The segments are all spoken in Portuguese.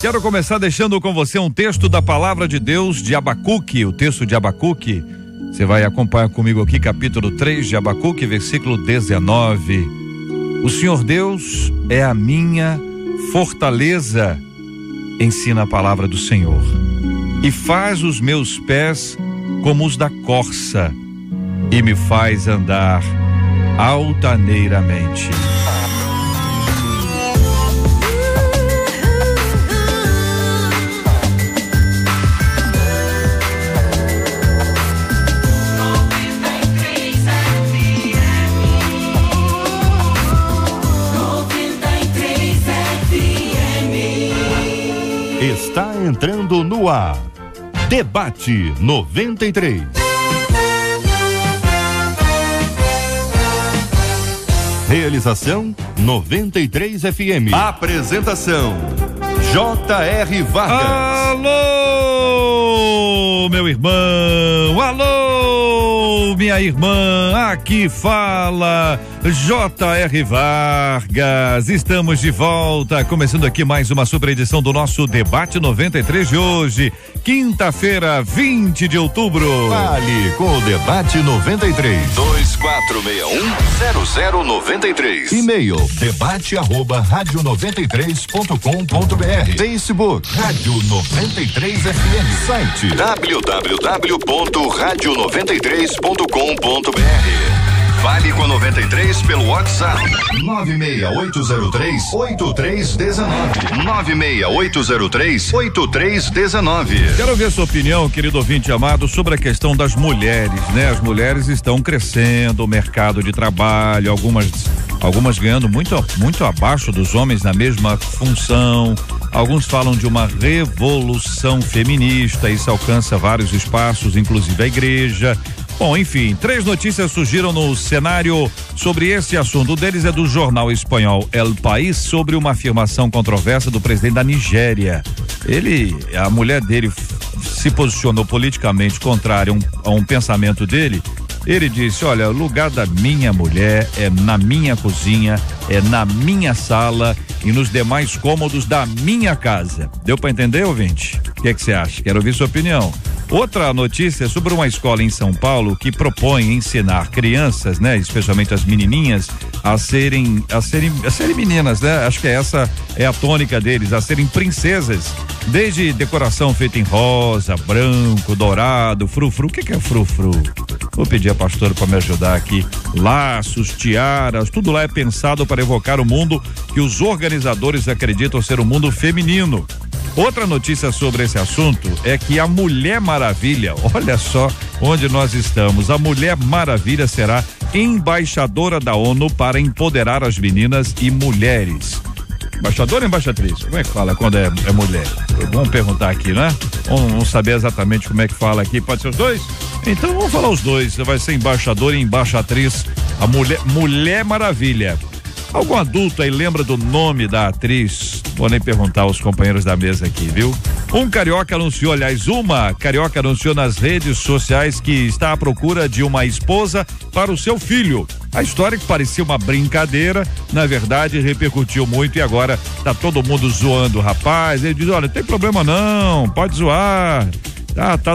Quero começar deixando com você um texto da palavra de Deus de Abacuque, o texto de Abacuque. Você vai acompanhar comigo aqui, capítulo 3 de Abacuque, versículo 19. O Senhor Deus é a minha fortaleza, ensina a palavra do Senhor, e faz os meus pés como os da corça, e me faz andar altaneiramente. Está entrando no ar, Debate 93. Realização 93 FM. Apresentação J.R. Vargas. Alô, meu irmão, alô, minha irmã, aqui fala J.R. Vargas. Estamos de volta, começando aqui mais uma super edição do nosso Debate 93 de hoje, quinta-feira, 20 de outubro. Fale com o Debate 93. 2461-0093. E-mail debate@radio93.com.br. Facebook Rádio 93 FM. Site www.radio93.com.br. Fale com a 93 pelo WhatsApp 96803-8319. 96803-8319. Quero ver sua opinião, querido ouvinte amado, sobre a questão das mulheres, né? As mulheres estão crescendo, o mercado de trabalho, algumas ganhando muito abaixo dos homens na mesma função. Alguns falam de uma revolução feminista, isso alcança vários espaços, inclusive a igreja. Bom, enfim, 3 notícias surgiram no cenário sobre esse assunto. Um deles é do jornal espanhol El País, sobre uma afirmação controversa do presidente da Nigéria. A mulher dele se posicionou politicamente contrário a um pensamento dele. Ele disse: olha, o lugar da minha mulher é na minha cozinha, é na minha sala e nos demais cômodos da minha casa. Deu para entender, ouvinte? O que você acha? Quero ouvir sua opinião. Outra notícia é sobre uma escola em São Paulo que propõe ensinar crianças, né, especialmente as menininhas, a serem meninas, né? Acho que essa é a tônica deles, a serem princesas, desde decoração feita em rosa, branco, dourado, frufru. O que é frufru? Vou pedir a pastora para me ajudar aqui. Laços, tiaras, tudo lá é pensado para evocar o mundo que os organizadores acreditam ser um mundo feminino. Outra notícia sobre esse assunto é que a Mulher Maravilha, olha só onde nós estamos, a Mulher Maravilha será embaixadora da ONU para empoderar as meninas e mulheres. Embaixadora ou embaixatriz? Como é que fala quando é mulher? Vamos perguntar aqui, né? Vamos saber exatamente como é que fala aqui. Pode ser os dois? Então vamos falar os dois. Vai ser embaixadora e embaixatriz, a Mulher Maravilha. Algum adulto aí lembra do nome da atriz? Vou nem perguntar aos companheiros da mesa aqui, viu? Uma carioca anunciou nas redes sociais que está à procura de uma esposa para o seu filho. A história, que parecia uma brincadeira, na verdade repercutiu muito e agora tá todo mundo zoando o rapaz. Ele diz: olha, não tem problema não, pode zoar.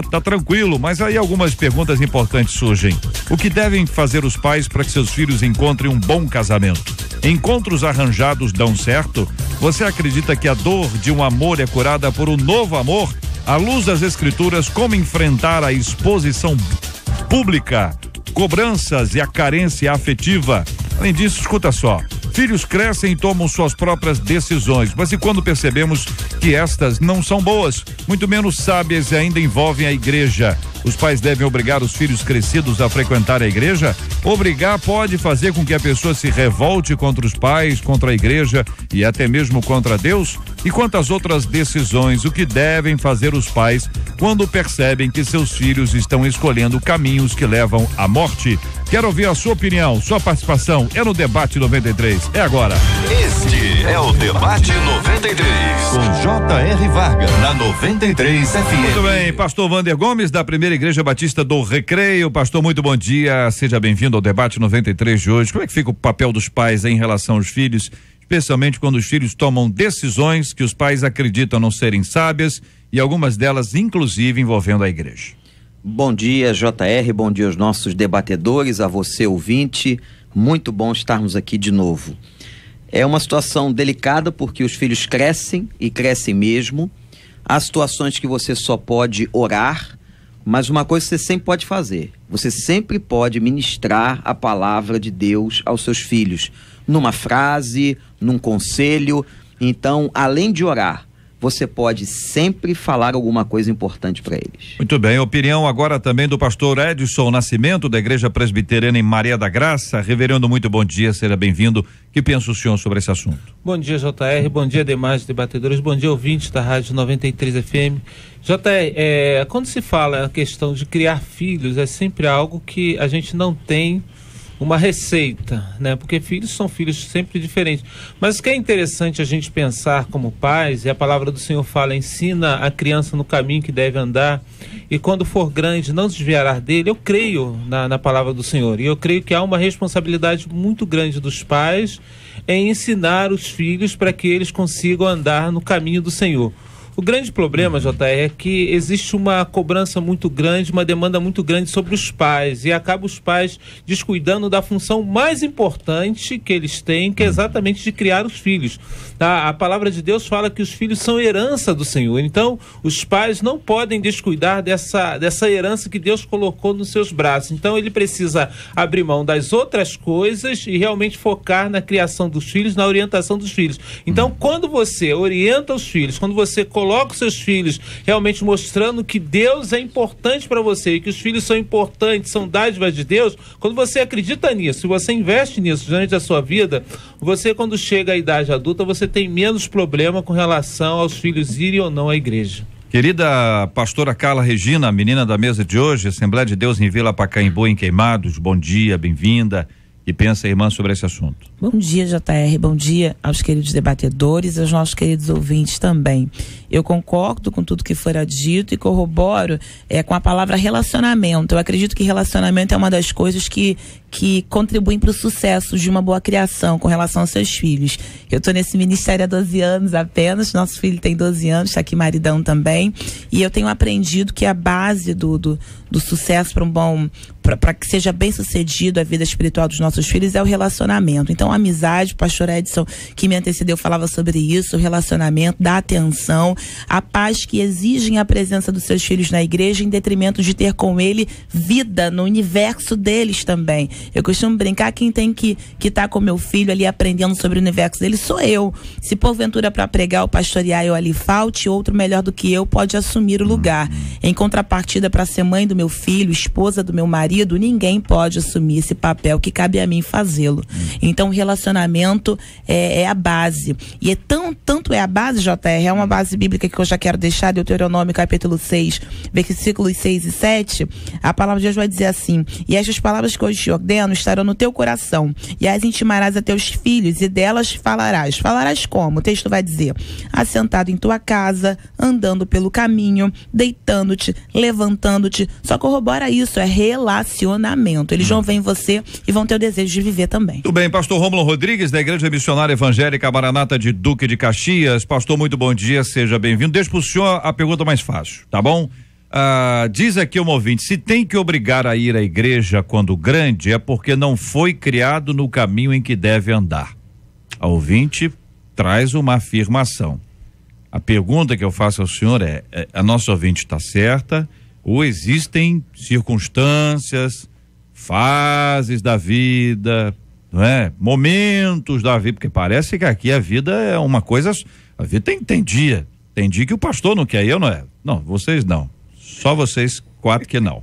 Tá tranquilo, mas aí algumas perguntas importantes surgem. O que devem fazer os pais para que seus filhos encontrem um bom casamento? Encontros arranjados dão certo? Você acredita que a dor de um amor é curada por um novo amor? À luz das escrituras, como enfrentar a exposição pública, cobranças e a carência afetiva? Além disso, escuta só. Filhos crescem e tomam suas próprias decisões, mas e quando percebemos que estas não são boas, muito menos sábias e ainda envolvem a igreja? Os pais devem obrigar os filhos crescidos a frequentar a igreja? Obrigar pode fazer com que a pessoa se revolte contra os pais, contra a igreja e até mesmo contra Deus? E quantas outras decisões, o que devem fazer os pais quando percebem que seus filhos estão escolhendo caminhos que levam à morte? Quero ouvir a sua opinião, sua participação é no Debate 93, é agora. Este é o Debate 93, com J.R. Vargas, na 93 FM. Muito bem, pastor Wander Gomes, da Primeira Igreja Batista do Recreio. Pastor, muito bom dia, seja bem-vindo ao Debate 93 de hoje. Como é que fica o papel dos pais em relação aos filhos, especialmente quando os filhos tomam decisões que os pais acreditam não serem sábias e algumas delas, inclusive, envolvendo a igreja. Bom dia, JR, bom dia aos nossos debatedores, a você, ouvinte. Muito bom estarmos aqui de novo. É uma situação delicada porque os filhos crescem e crescem mesmo. Há situações que você só pode orar, mas uma coisa você sempre pode fazer. Você sempre pode ministrar a palavra de Deus aos seus filhos, numa frase, num conselho. Então, além de orar, você pode sempre falar alguma coisa importante para eles. Muito bem, opinião agora também do pastor Edson Nascimento, da Igreja Presbiteriana em Maria da Graça. Reverendo, muito bom dia, seja bem-vindo. O que pensa o senhor sobre esse assunto? Bom dia, JR, bom dia, demais debatedores, bom dia, ouvintes da Rádio 93 FM. JR, quando se fala a questão de criar filhos, é sempre algo que a gente não tem uma receita, né? Porque filhos são filhos sempre diferentes. Mas o que é interessante a gente pensar como pais, e a palavra do Senhor fala, ensina a criança no caminho que deve andar, e quando for grande não desviará dele. Eu creio na palavra do Senhor, e eu creio que há uma responsabilidade muito grande dos pais em ensinar os filhos para que eles consigam andar no caminho do Senhor. O grande problema, JR, é que existe uma cobrança muito grande, uma demanda muito grande sobre os pais, e acaba os pais descuidando da função mais importante que eles têm, que é exatamente de criar os filhos. A palavra de Deus fala que os filhos são herança do Senhor, então os pais não podem descuidar dessa herança que Deus colocou nos seus braços. Então ele precisa abrir mão das outras coisas e realmente focar na criação dos filhos, na orientação dos filhos. Então, quando você orienta os filhos, quando você coloca os seus filhos realmente mostrando que Deus é importante para você e que os filhos são importantes, são dádivas de Deus, quando você acredita nisso, se você investe nisso durante a sua vida, você, quando chega à idade adulta, você tem menos problema com relação aos filhos irem ou não à igreja. Querida pastora Carla Regina, menina da mesa de hoje, Assembleia de Deus em Vila Pacaembu, em Queimados, bom dia, bem-vinda. E pensa, irmã, sobre esse assunto. Bom dia, JR, bom dia aos queridos debatedores, aos nossos queridos ouvintes também. Eu concordo com tudo que fora dito e corroboro com a palavra relacionamento. Eu acredito que relacionamento é uma das coisas que contribuem para o sucesso de uma boa criação com relação aos seus filhos. Eu estou nesse ministério há 12 anos apenas, nosso filho tem 12 anos, está aqui maridão também, e eu tenho aprendido que a base do sucesso para que seja bem sucedido a vida espiritual dos nossos filhos é o relacionamento. Então, a amizade, o pastor Edson, que me antecedeu, falava sobre isso, o relacionamento, da atenção, a paz que exigem a presença dos seus filhos na igreja em detrimento de ter com ele vida no universo deles também. Eu costumo brincar, quem tem que estar com meu filho ali aprendendo sobre o universo dele sou eu. Se porventura para pregar ou pastorear eu ali falte, outro melhor do que eu pode assumir o lugar. Em contrapartida, para ser mãe do meu filho, esposa do meu marido, ninguém pode assumir esse papel, que cabe a mim fazê-lo. Então, o relacionamento é a base. E tanto é a base, JR, é uma base bíblica que eu já quero deixar, Deuteronômio capítulo 6, versículos 6 e 7, a palavra de Deus vai dizer assim: e estas palavras que hoje te ordeno estarão no teu coração, e as intimarás a teus filhos, e delas falarás. Falarás como? O texto vai dizer: assentado em tua casa, andando pelo caminho, deitando-te, levantando-te. Só corrobora isso, é relacionamento. Eles vão ver em você e vão ter o desejo de viver também. Tudo bem, pastor Rômulo Rodrigues, da Igreja Missionária Evangélica Maranata de Duque de Caxias. Pastor, muito bom dia, seja bem-vindo. Deixa pro senhor a pergunta mais fácil, tá bom? Diz aqui um ouvinte: se tem que obrigar a ir à igreja quando grande, é porque não foi criado no caminho em que deve andar. A ouvinte traz uma afirmação. A pergunta que eu faço ao senhor a nossa ouvinte está certa ou existem circunstâncias, fases da vida, não é? Momentos da vida, porque parece que aqui a vida é uma coisa, a vida tem dia que o pastor não quer ir, não é? Não, vocês não. Só vocês 4 que não.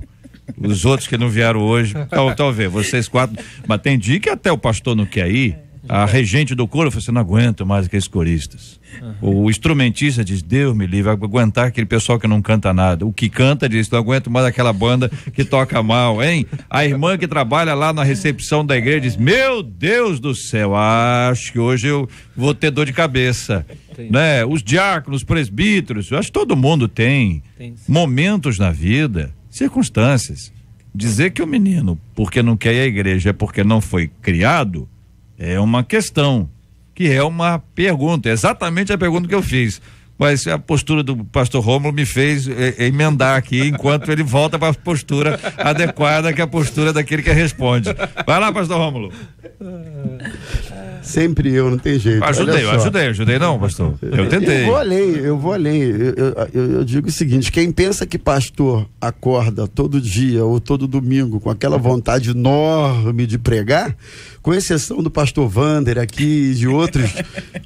Os outros que não vieram hoje, talvez, vocês 4. Mas tem dia que até o pastor não quer ir. A regente do coro falou assim: não aguento mais aqueles coristas. O instrumentista diz: Deus me livre, aguentar aquele pessoal que não canta nada. O que canta diz: não aguento mais aquela banda que toca mal, hein? A irmã que trabalha lá na recepção da igreja diz: meu Deus do céu, acho que hoje eu vou ter dor de cabeça. Né? Os diáconos, presbíteros, eu acho que todo mundo tem momentos na vida, circunstâncias. Dizer que o menino, porque não quer ir à igreja, é porque não foi criado, é uma questão que é uma pergunta, exatamente a pergunta que eu fiz. Mas a postura do pastor Rômulo me fez emendar aqui, enquanto ele volta para a postura adequada, que é a postura daquele que responde. Vai lá, pastor Rômulo. Sempre eu, não tem jeito. Ajudei não, pastor. Eu tentei. Eu vou além. Eu digo o seguinte: quem pensa que pastor acorda todo dia ou todo domingo com aquela vontade enorme de pregar, com exceção do pastor Wander aqui e de outros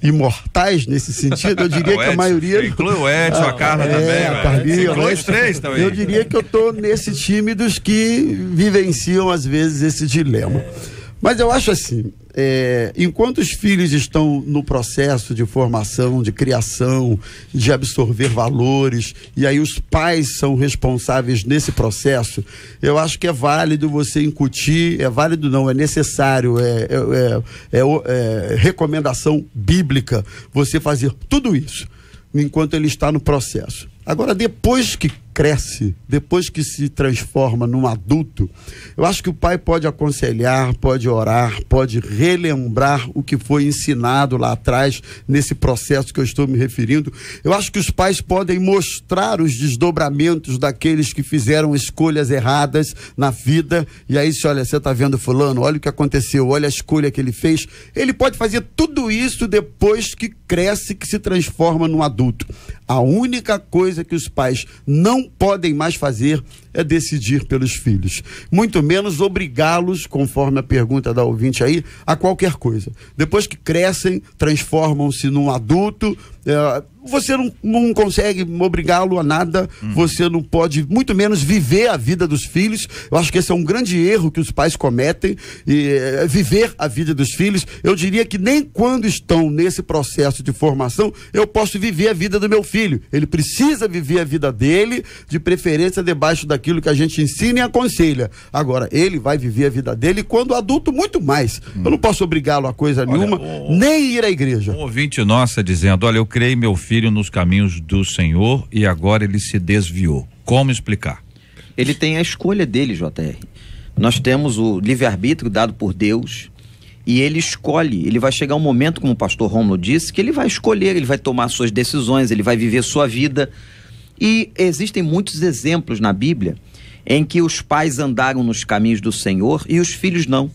imortais nesse sentido, eu diria que a maioria... Inclui o Edson, a Carla também. A Carlinha, inclui os três também. Eu diria que eu tô nesse time dos que vivenciam às vezes esse dilema. Mas eu acho assim, enquanto os filhos estão no processo de formação, de criação, de absorver valores, e aí os pais são responsáveis nesse processo, eu acho que é válido você incutir, é necessário, recomendação bíblica você fazer tudo isso, enquanto ele está no processo. Agora, depois que cresce, depois que se transforma num adulto, eu acho que o pai pode aconselhar, pode orar, pode relembrar o que foi ensinado lá atrás, nesse processo que eu estou me referindo. Eu acho que os pais podem mostrar os desdobramentos daqueles que fizeram escolhas erradas na vida, e aí olha, você está vendo fulano, olha o que aconteceu, olha a escolha que ele fez. Ele pode fazer tudo isso depois que cresce, que se transforma num adulto. A única coisa que os pais não podem mais fazer é decidir pelos filhos, muito menos obrigá-los, conforme a pergunta da ouvinte aí, a qualquer coisa. Depois que crescem, transformam-se num adulto, você não consegue obrigá-lo a nada, você não pode, muito menos viver a vida dos filhos. Eu acho que esse é um grande erro que os pais cometem, viver a vida dos filhos. Eu diria que nem quando estão nesse processo de formação, eu posso viver a vida do meu filho. Ele precisa viver a vida dele, de preferência debaixo daquilo que a gente ensina e aconselha. Agora, ele vai viver a vida dele quando adulto, muito mais. Eu não posso obrigá-lo a coisa nenhuma, nem ir à igreja. Um ouvinte nossa dizendo, olha, eu criei meu filho nos caminhos do Senhor e agora ele se desviou. Como explicar? Ele tem a escolha dele, JR. Nós temos o livre-arbítrio dado por Deus e ele escolhe. Ele vai chegar um momento, como o pastor Rômulo disse, que ele vai escolher, ele vai tomar suas decisões, ele vai viver sua vida. E existem muitos exemplos na Bíblia em que os pais andaram nos caminhos do Senhor e os filhos não.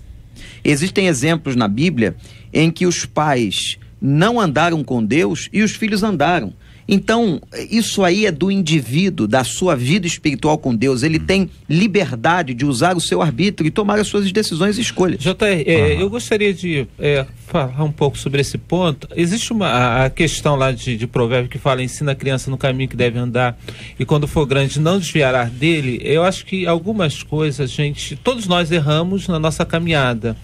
Existem exemplos na Bíblia em que os pais não andaram com Deus e os filhos andaram. Então, isso aí é do indivíduo, da sua vida espiritual com Deus. Ele tem liberdade de usar o seu arbítrio e tomar as suas decisões e escolhas. Eu gostaria de falar um pouco sobre esse ponto. Existe a questão lá de provérbio que fala, ensina a criança no caminho que deve andar e quando for grande não desviará dele. Eu acho que algumas coisas, todos nós erramos na nossa caminhada.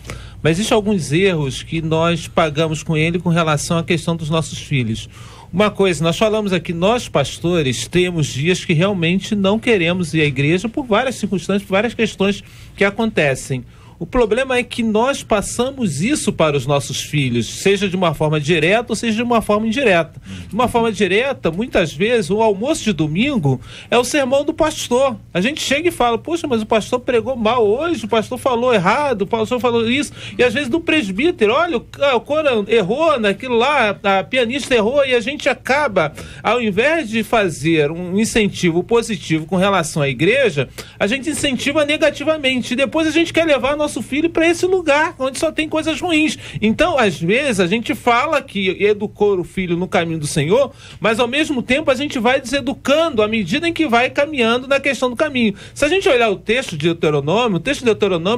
Mas existem alguns erros que nós pagamos com ele com relação à questão dos nossos filhos. Uma coisa, nós falamos aqui, nós pastores temos dias que realmente não queremos ir à igreja por várias circunstâncias, por várias questões que acontecem. O problema é que nós passamos isso para os nossos filhos, seja de uma forma direta ou seja de uma forma indireta. De uma forma direta, muitas vezes, o almoço de domingo é o sermão do pastor. A gente chega e fala, poxa, mas o pastor pregou mal hoje, o pastor falou errado, o pastor falou isso. E às vezes do presbítero, olha, o coro errou naquilo lá, a pianista errou, e a gente acaba, ao invés de fazer um incentivo positivo com relação à igreja, a gente incentiva negativamente. E depois a gente quer levar nosso filho para esse lugar onde só tem coisas ruins. Então, às vezes, a gente fala que educou o filho no caminho do Senhor, mas ao mesmo tempo a gente vai deseducando à medida em que vai caminhando na questão do caminho. Se a gente olhar o texto de Deuteronômio,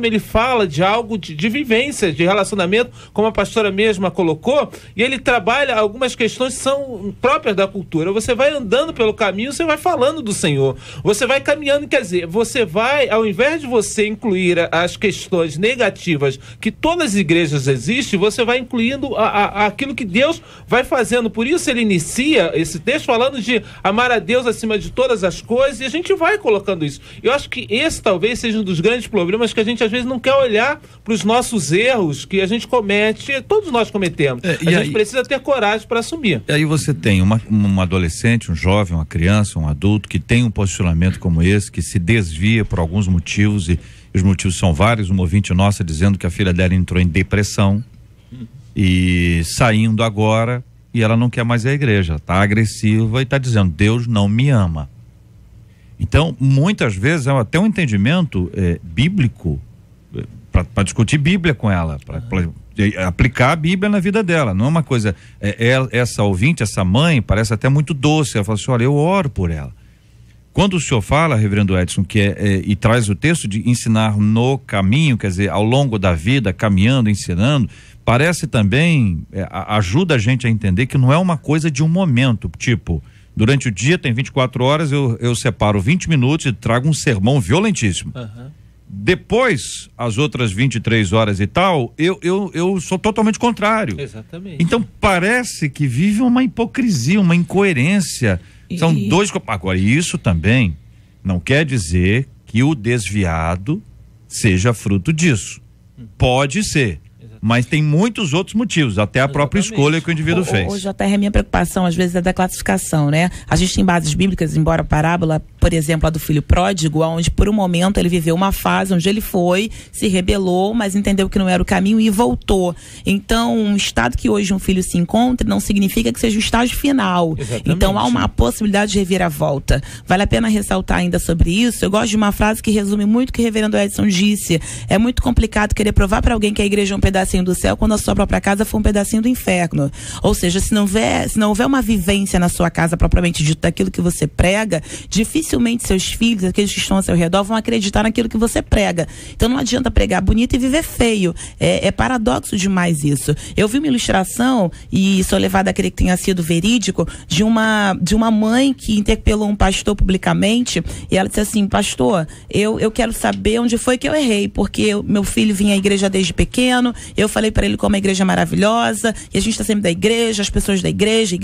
ele fala de algo de vivência, de relacionamento, como a pastora mesma colocou, e ele trabalha algumas questões que são próprias da cultura. Você vai andando pelo caminho, você vai falando do Senhor. Você vai caminhando, quer dizer, você vai, ao invés de você incluir as questões negativas que todas as igrejas existem, você vai incluindo aquilo que Deus vai fazendo. Por isso ele inicia esse texto falando de amar a Deus acima de todas as coisas, e a gente vai colocando isso. Eu acho que esse talvez seja um dos grandes problemas, que a gente às vezes não quer olhar para os nossos erros que a gente comete, todos nós cometemos. A gente precisa ter coragem para assumir. E aí você tem um adolescente, um jovem, uma criança, um adulto que tem um posicionamento como esse, que se desvia por alguns motivos, e os motivos são vários. Uma ouvinte nossa dizendo que a filha dela entrou em depressão, e saindo agora, e ela não quer mais ir à igreja, tá agressiva e tá dizendo, Deus não me ama. Então, muitas vezes é até um entendimento bíblico para discutir Bíblia com ela, para aplicar a Bíblia na vida dela. Não é uma coisa, essa ouvinte, essa mãe parece até muito doce, ela fala assim, olha, eu oro por ela. Quando o senhor fala, reverendo Edson, e traz o texto de ensinar no caminho, quer dizer, ao longo da vida, caminhando, ensinando, parece também, ajuda a gente a entender que não é uma coisa de um momento, tipo, durante o dia tem 24 horas, eu separo 20 minutos e trago um sermão violentíssimo. Uhum. Depois, as outras 23 horas e tal, eu sou totalmente contrário. Exatamente. Então parece que vive uma hipocrisia, uma incoerência. São dois. Agora, isso também não quer dizer que o desviado seja fruto disso. Pode ser. Mas tem muitos outros motivos, até a própria escolha que o indivíduo fez. Hoje até a minha preocupação, às vezes, é da classificação, né? A gente tem bases bíblicas, embora a parábola, por exemplo, a do filho pródigo, onde por um momento ele viveu uma fase onde ele foi, se rebelou, mas entendeu que não era o caminho e voltou. Então, um estado que hoje um filho se encontre não significa que seja o estágio final. Exatamente. Então, há uma possibilidade de reviravolta. Vale a pena ressaltar ainda sobre isso. Eu gosto de uma frase que resume muito o que o reverendo Edson disse. É muito complicado querer provar para alguém que a igreja é um pedacinho do céu quando a sua própria casa for um pedacinho do inferno. Ou seja, se não houver uma vivência na sua casa propriamente dito daquilo que você prega, dificilmente seus filhos, aqueles que estão ao seu redor, vão acreditar naquilo que você prega. Então não adianta pregar bonito e viver feio. É paradoxo demais isso. Eu vi uma ilustração, e sou levada a crer que tenha sido verídico, de uma mãe que interpelou um pastor publicamente, e ela disse assim, pastor, eu quero saber onde foi que eu errei, porque meu filho vinha à igreja desde pequeno, eu falei para ele como a igreja é maravilhosa, e a gente está sempre da igreja, as pessoas da igreja.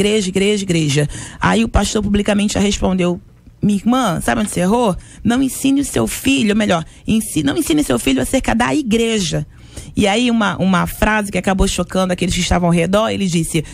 Aí o pastor publicamente já respondeu, minha irmã, sabe onde você errou? Não ensine o seu filho, não ensine seu filho acerca da igreja. E aí uma frase que acabou chocando aqueles que estavam ao redor, ele disse,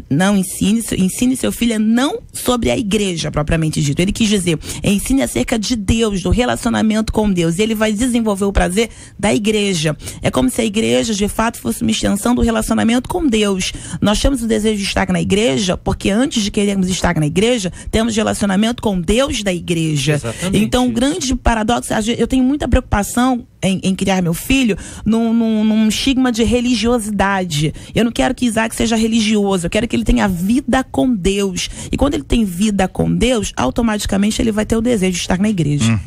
não ensine seu filho não sobre a igreja propriamente dito. Ele quis dizer, ensine acerca de Deus, do relacionamento com Deus, e ele vai desenvolver o prazer da igreja. É como se a igreja de fato fosse uma extensão do relacionamento com Deus. Nós temos o desejo de estar na igreja porque antes de querermos estar na igreja, temos relacionamento com Deus da igreja. Exatamente. Então, o grande paradoxo, eu tenho muita preocupação em criar meu filho num estigma de religiosidade. Eu não quero que Isaac seja religioso, eu quero que ele tenha vida com Deus. E quando ele tem vida com Deus, automaticamente ele vai ter o desejo de estar na igreja.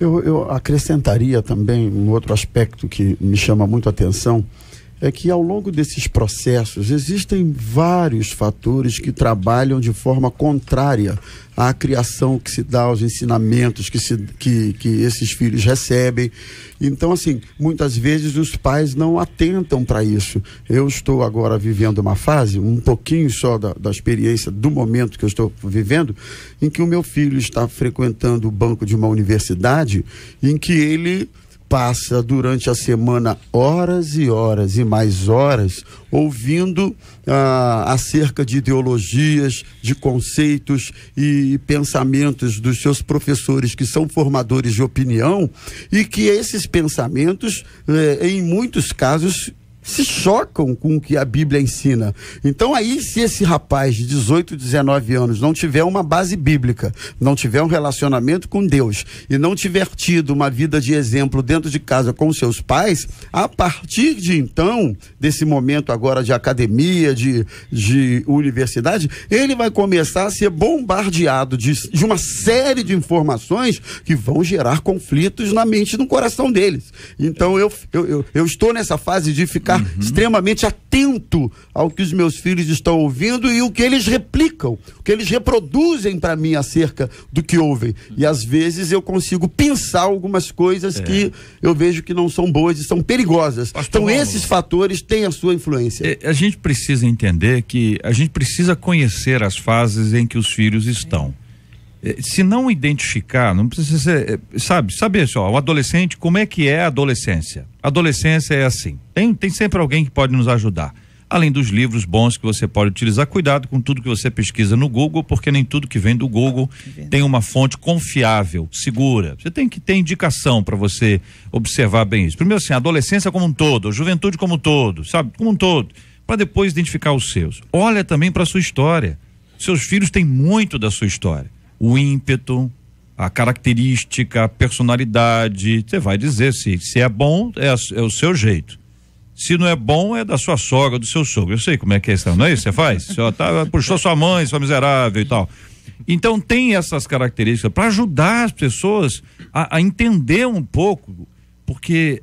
Eu acrescentaria também um outro aspecto que me chama muito a atenção, é que ao longo desses processos existem vários fatores que trabalham de forma contrária à criação que se dá, aos ensinamentos que esses filhos recebem. Então, assim, muitas vezes os pais não atentam para isso. Eu estou agora vivendo uma fase, um pouquinho só da experiência do momento que eu estou vivendo, em que o meu filho está frequentando o banco de uma universidade, em que ele passa durante a semana horas e horas e mais horas ouvindo acerca de ideologias, de conceitos e pensamentos dos seus professores que são formadores de opinião, e que esses pensamentos, em muitos casos, se chocam com o que a Bíblia ensina. Então aí, se esse rapaz de 18, 19 anos não tiver uma base bíblica, não tiver um relacionamento com Deus e não tiver tido uma vida de exemplo dentro de casa com seus pais, a partir de então, desse momento agora de academia, de universidade, ele vai começar a ser bombardeado de uma série de informações que vão gerar conflitos na mente e no coração deles. Então eu estou nessa fase de ficar extremamente atento ao que os meus filhos estão ouvindo e o que eles replicam, o que eles reproduzem para mim acerca do que ouvem. E às vezes eu consigo pensar algumas coisas que eu vejo que não são boas e são perigosas. Pastor, então esses fatores têm a sua influência. A gente precisa entender que a gente precisa conhecer as fases em que os filhos estão. Se não identificar, não precisa ser, saber só, o adolescente, como é que é a adolescência? A adolescência é assim, tem sempre alguém que pode nos ajudar. além dos livros bons que você pode utilizar. Cuidado com tudo que você pesquisa no Google, porque nem tudo que vem do Google tem uma fonte confiável, segura. Você tem que ter indicação para você observar bem isso. Primeiro assim, a adolescência como um todo, a juventude como um todo, sabe? Como um todo, para depois identificar os seus. Olha também para a sua história. Seus filhos têm muito da sua história. O ímpeto, a característica, a personalidade. Você vai dizer se é bom, é o seu jeito. Se não é bom, é da sua sogra, do seu sogro. Eu sei como é que é isso, não é isso que você faz? Você puxou sua mãe, sua miserável e tal. Então tem essas características para ajudar as pessoas a entender um pouco, porque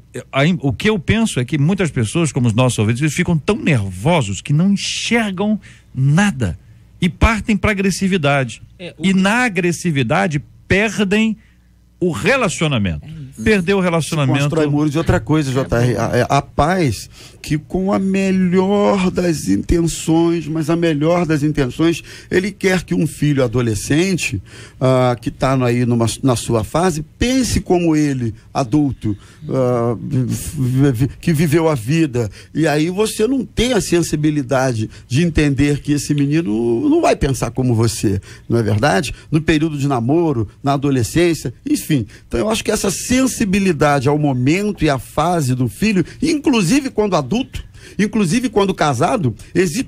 o que eu penso é que muitas pessoas, como os nossos ouvintes, eles ficam tão nervosos que não enxergam nada e partem para agressividade. E na agressividade perdem o relacionamento. Perdeu o relacionamento. Se constrói muro de outra coisa, JR. A paz que, com a melhor das intenções, mas a melhor das intenções, ele quer que um filho adolescente que está aí na sua fase pense como ele, adulto, que viveu a vida. E aí você não tem a sensibilidade de entender que esse menino não vai pensar como você, não é verdade? No período de namoro, na adolescência, enfim. Então eu acho que essa sensibilidade ao momento e à fase do filho, inclusive quando adulto, inclusive quando casado,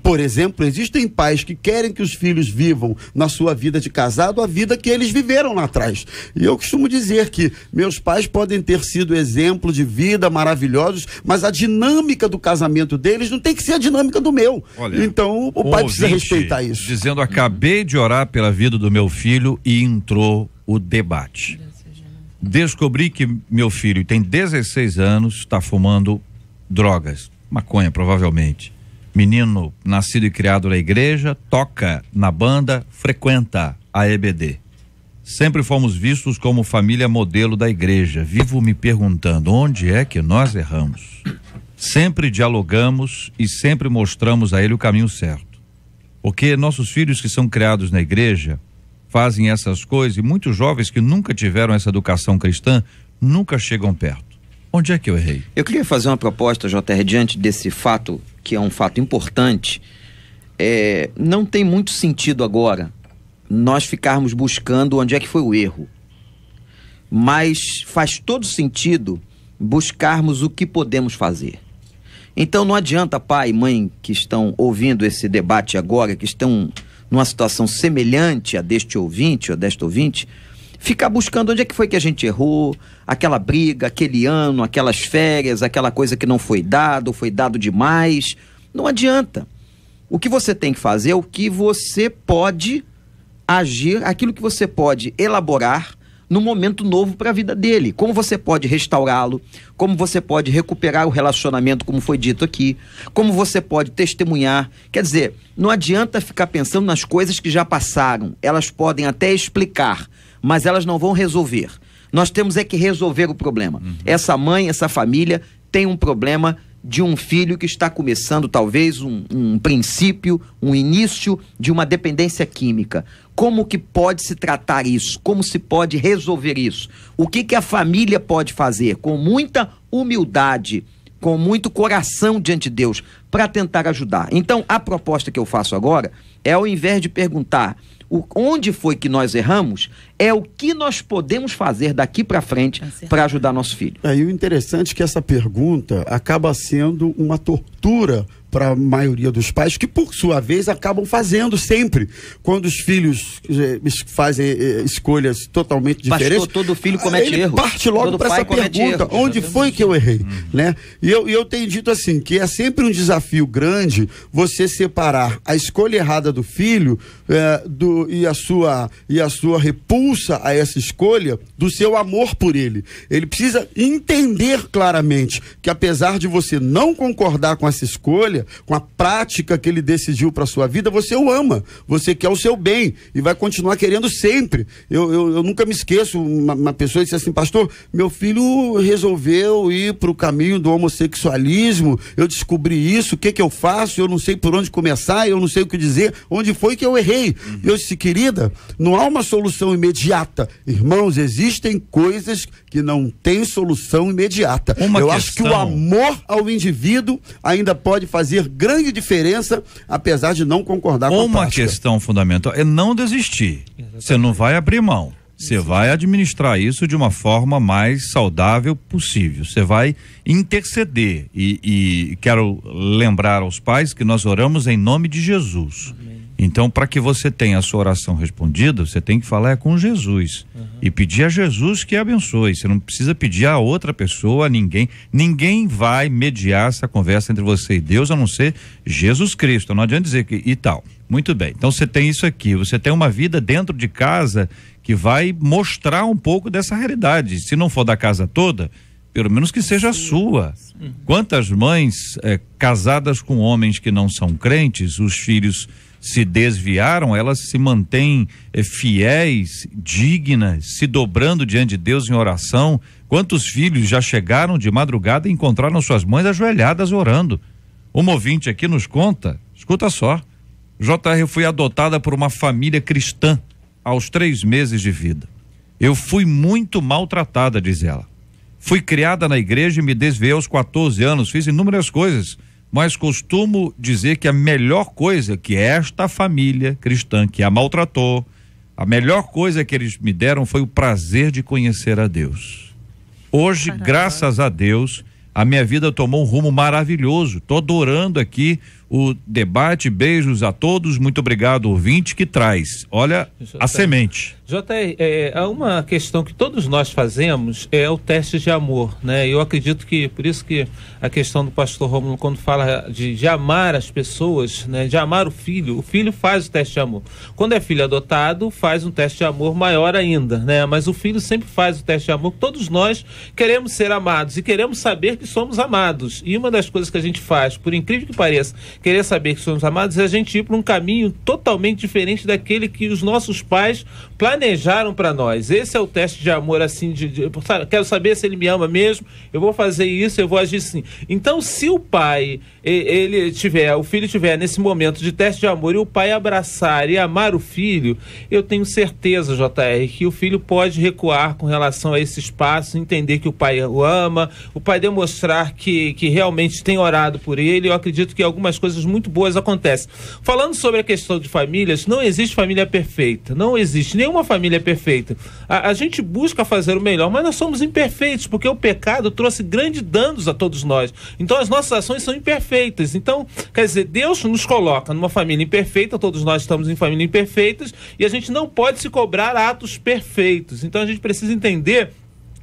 por exemplo, existem pais que querem que os filhos vivam na sua vida de casado a vida que eles viveram lá atrás. E eu costumo dizer que meus pais podem ter sido exemplo de vida maravilhosos, mas a dinâmica do casamento deles não tem que ser a dinâmica do meu. Olha, então o pai precisa respeitar isso. Dizendo, acabei de orar pela vida do meu filho e entrou o debate. Descobri que meu filho tem 16 anos, está fumando drogas, maconha provavelmente. Menino nascido e criado na igreja, toca na banda, frequenta a EBD. Sempre fomos vistos como família modelo da igreja. Vivo me perguntando onde é que nós erramos. Sempre dialogamos e sempre mostramos a ele o caminho certo. Porque nossos filhos que são criados na igreja fazem essas coisas e muitos jovens que nunca tiveram essa educação cristã nunca chegam perto. Onde é que eu errei? Eu queria fazer uma proposta, JR, diante desse fato, que é um fato importante. Não tem muito sentido agora nós ficarmos buscando onde é que foi o erro. Mas faz todo sentido buscarmos o que podemos fazer. Então não adianta pai e mãe que estão ouvindo esse debate agora, que estão numa situação semelhante a deste ouvinte ou desta ouvinte, ficar buscando onde é que foi que a gente errou, aquela briga, aquele ano, aquelas férias, aquela coisa que não foi dado, ou foi dado demais. Não adianta. O que você tem que fazer é o que você pode agir, aquilo que você pode elaborar num momento novo para a vida dele. Como você pode restaurá-lo, como você pode recuperar o relacionamento, como foi dito aqui, como você pode testemunhar. Quer dizer, não adianta ficar pensando nas coisas que já passaram. Elas podem até explicar, mas elas não vão resolver. Nós temos é que resolver o problema. Essa mãe, essa família tem um problema de um filho que está começando talvez um princípio, um início de uma dependência química. Como que pode se tratar isso? Como se pode resolver isso? O que a família pode fazer com muita humildade, com muito coração diante de Deus, para tentar ajudar? Então, a proposta que eu faço agora é, ao invés de perguntar onde foi que nós erramos, é o que nós podemos fazer daqui para frente para ajudar nosso filho. E o interessante é que essa pergunta acaba sendo uma tortura para a maioria dos pais, que por sua vez acabam fazendo sempre, quando os filhos fazem escolhas totalmente diferentes. Pastor, todo filho comete erro. Parte logo para essa pergunta, onde foi que eu errei? Né? E eu tenho dito assim, que é sempre um desafio grande você separar a escolha errada do filho e a sua repulsa a essa escolha do seu amor por ele. Ele precisa entender claramente que, apesar de você não concordar com essa escolha, com a prática que ele decidiu para sua vida, você o ama, você quer o seu bem e vai continuar querendo sempre. Eu nunca me esqueço, uma pessoa disse assim: pastor, meu filho resolveu ir para o caminho do homossexualismo, eu descobri isso, o que eu faço? Eu não sei por onde começar, eu não sei o que dizer, onde foi que eu errei? Eu disse: querida, não há uma solução imediata. Irmãos, existem coisas que não têm solução imediata. Eu acho que o amor ao indivíduo ainda pode fazer fazer grande diferença, apesar de não concordar com a prática. Uma questão fundamental é não desistir. Você não vai abrir mão. Você vai administrar isso de uma forma mais saudável possível. Você vai interceder. E quero lembrar aos pais que nós oramos em nome de Jesus. Amém. Então, para que você tenha a sua oração respondida, você tem que falar com Jesus. E pedir a Jesus que abençoe. Você não precisa pedir a outra pessoa, a ninguém. Ninguém vai mediar essa conversa entre você e Deus, a não ser Jesus Cristo. Não adianta dizer que e tal. Muito bem. Então, você tem isso aqui. Você tem uma vida dentro de casa que vai mostrar um pouco dessa realidade. Se não for da casa toda, pelo menos que seja a sua. Quantas mães casadas com homens que não são crentes, os filhos se desviaram, elas se mantêm fiéis, dignas, se dobrando diante de Deus em oração. Quantos filhos já chegaram de madrugada e encontraram suas mães ajoelhadas orando? Uma ouvinte aqui nos conta, escuta só, JR, fui adotada por uma família cristã aos 3 meses de vida. Eu fui muito maltratada, diz ela. Fui criada na igreja e me desviei aos 14 anos, fiz inúmeras coisas, mas costumo dizer que a melhor coisa que esta família cristã que a maltratou, a melhor coisa que eles me deram foi o prazer de conhecer a Deus. Hoje, graças a Deus, a minha vida tomou um rumo maravilhoso. Estou adorando aqui o debate. Beijos a todos. Muito obrigado, ouvinte, que traz. Olha, a semente. Há uma questão que todos nós fazemos, é o teste de amor, né? Eu acredito que, por isso que a questão do pastor Rômulo, quando fala de amar as pessoas, né? De amar o filho faz o teste de amor. Quando é filho adotado, faz um teste de amor maior ainda, né? Mas o filho sempre faz o teste de amor. Todos nós queremos ser amados e queremos saber que somos amados. E uma das coisas que a gente faz, por incrível que pareça, querer saber que somos amados, é a gente ir para um caminho totalmente diferente daquele que os nossos pais planejaram para nós. Esse é o teste de amor, assim, quero saber se ele me ama mesmo, eu vou fazer isso, eu vou agir assim. Então, se o pai, o filho tiver nesse momento de teste de amor e o pai abraçar e amar o filho, eu tenho certeza, JR, que o filho pode recuar com relação a esse espaço, entender que o pai o ama, o pai demonstrar que realmente tem orado por ele. Eu acredito que algumas coisas muito boas acontecem. Falando sobre a questão de famílias, não existe família perfeita, não existe nenhuma família perfeita. A gente busca fazer o melhor, mas nós somos imperfeitos, porque o pecado trouxe grandes danos a todos nós. Então as nossas ações são imperfeitas. Então, quer dizer, Deus nos coloca numa família imperfeita, todos nós estamos em famílias imperfeitas, e a gente não pode se cobrar atos perfeitos. Então a gente precisa entender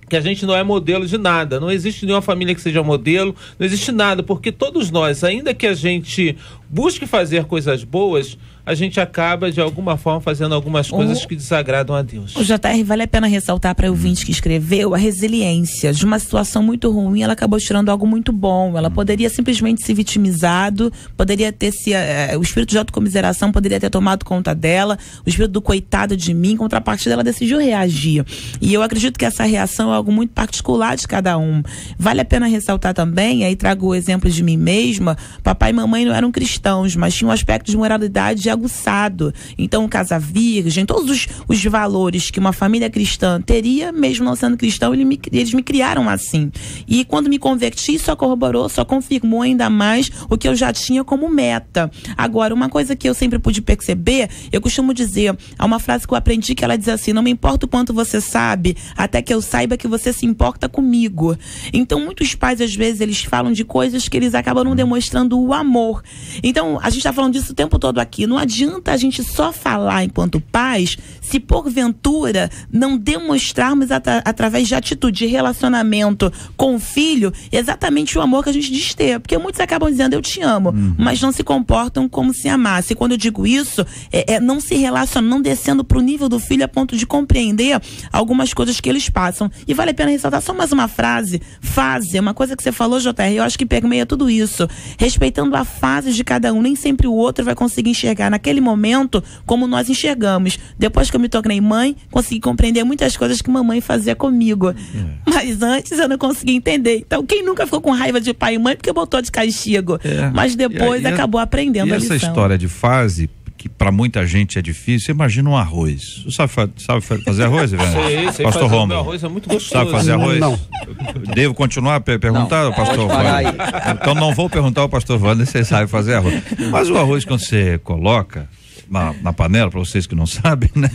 que a gente não é modelo de nada, não existe nenhuma família que seja modelo, não existe nada, porque todos nós, ainda que a gente busque fazer coisas boas, a gente acaba de alguma forma fazendo algumas coisas que desagradam a Deus. O JR, vale a pena ressaltar para o ouvinte que escreveu a resiliência de uma situação muito ruim. Ela acabou tirando algo muito bom. Ela poderia simplesmente se vitimizado, poderia ter o espírito de autocomiseração poderia ter tomado conta dela, o espírito do coitado de mim. Em contrapartida, ela decidiu reagir, e eu acredito que essa reação é algo muito particular de cada um. Vale a pena ressaltar também, aí trago o exemplo de mim mesma. Papai e mamãe não eram cristãos, mas tinham um aspecto de moralidade aguçado. Então, casa virgem, todos os valores que uma família cristã teria, mesmo não sendo cristão, eles me criaram assim. E quando me converti, só corroborou, só confirmou ainda mais o que eu já tinha como meta. Agora, uma coisa que eu sempre pude perceber, eu costumo dizer, há uma frase que eu aprendi que ela diz assim: não me importa o quanto você sabe, até que eu saiba que você se importa comigo. Então, muitos pais, às vezes, eles falam de coisas que eles acabam não demonstrando o amor. Então, a gente está falando disso o tempo todo aqui. Não adianta a gente só falar enquanto pais, se porventura não demonstrarmos através de atitude, de relacionamento com o filho, exatamente o amor que a gente diz ter. Porque muitos acabam dizendo eu te amo, mas não se comportam como se amasse. E quando eu digo isso, não se relacionam, não descendo para o nível do filho a ponto de compreender algumas coisas que eles passam. E vale a pena ressaltar só mais uma frase, fase, uma coisa que você falou, JR, eu acho que permeia tudo isso. Respeitando a fase de cada um, nem sempre o outro vai conseguir enxergar naquele momento como nós enxergamos. Depois que eu me tornei mãe, consegui compreender muitas coisas que mamãe fazia comigo. Mas antes eu não conseguia entender. Então, quem nunca ficou com raiva de pai e mãe porque botou de castigo? Mas depois acabou aprendendo a lição. Essa história de fase que para muita gente é difícil, imagina um arroz. Você sabe fazer arroz, velho? Sei Pastor fazer o Romulo. meu arroz, é muito gostoso. Sabe fazer arroz? Não. Devo continuar a perguntar, Não, pastor pode parar Wander? Então não vou perguntar ao pastor Wander se ele sabe fazer arroz. Mas o arroz, quando você coloca na panela, para vocês que não sabem, né?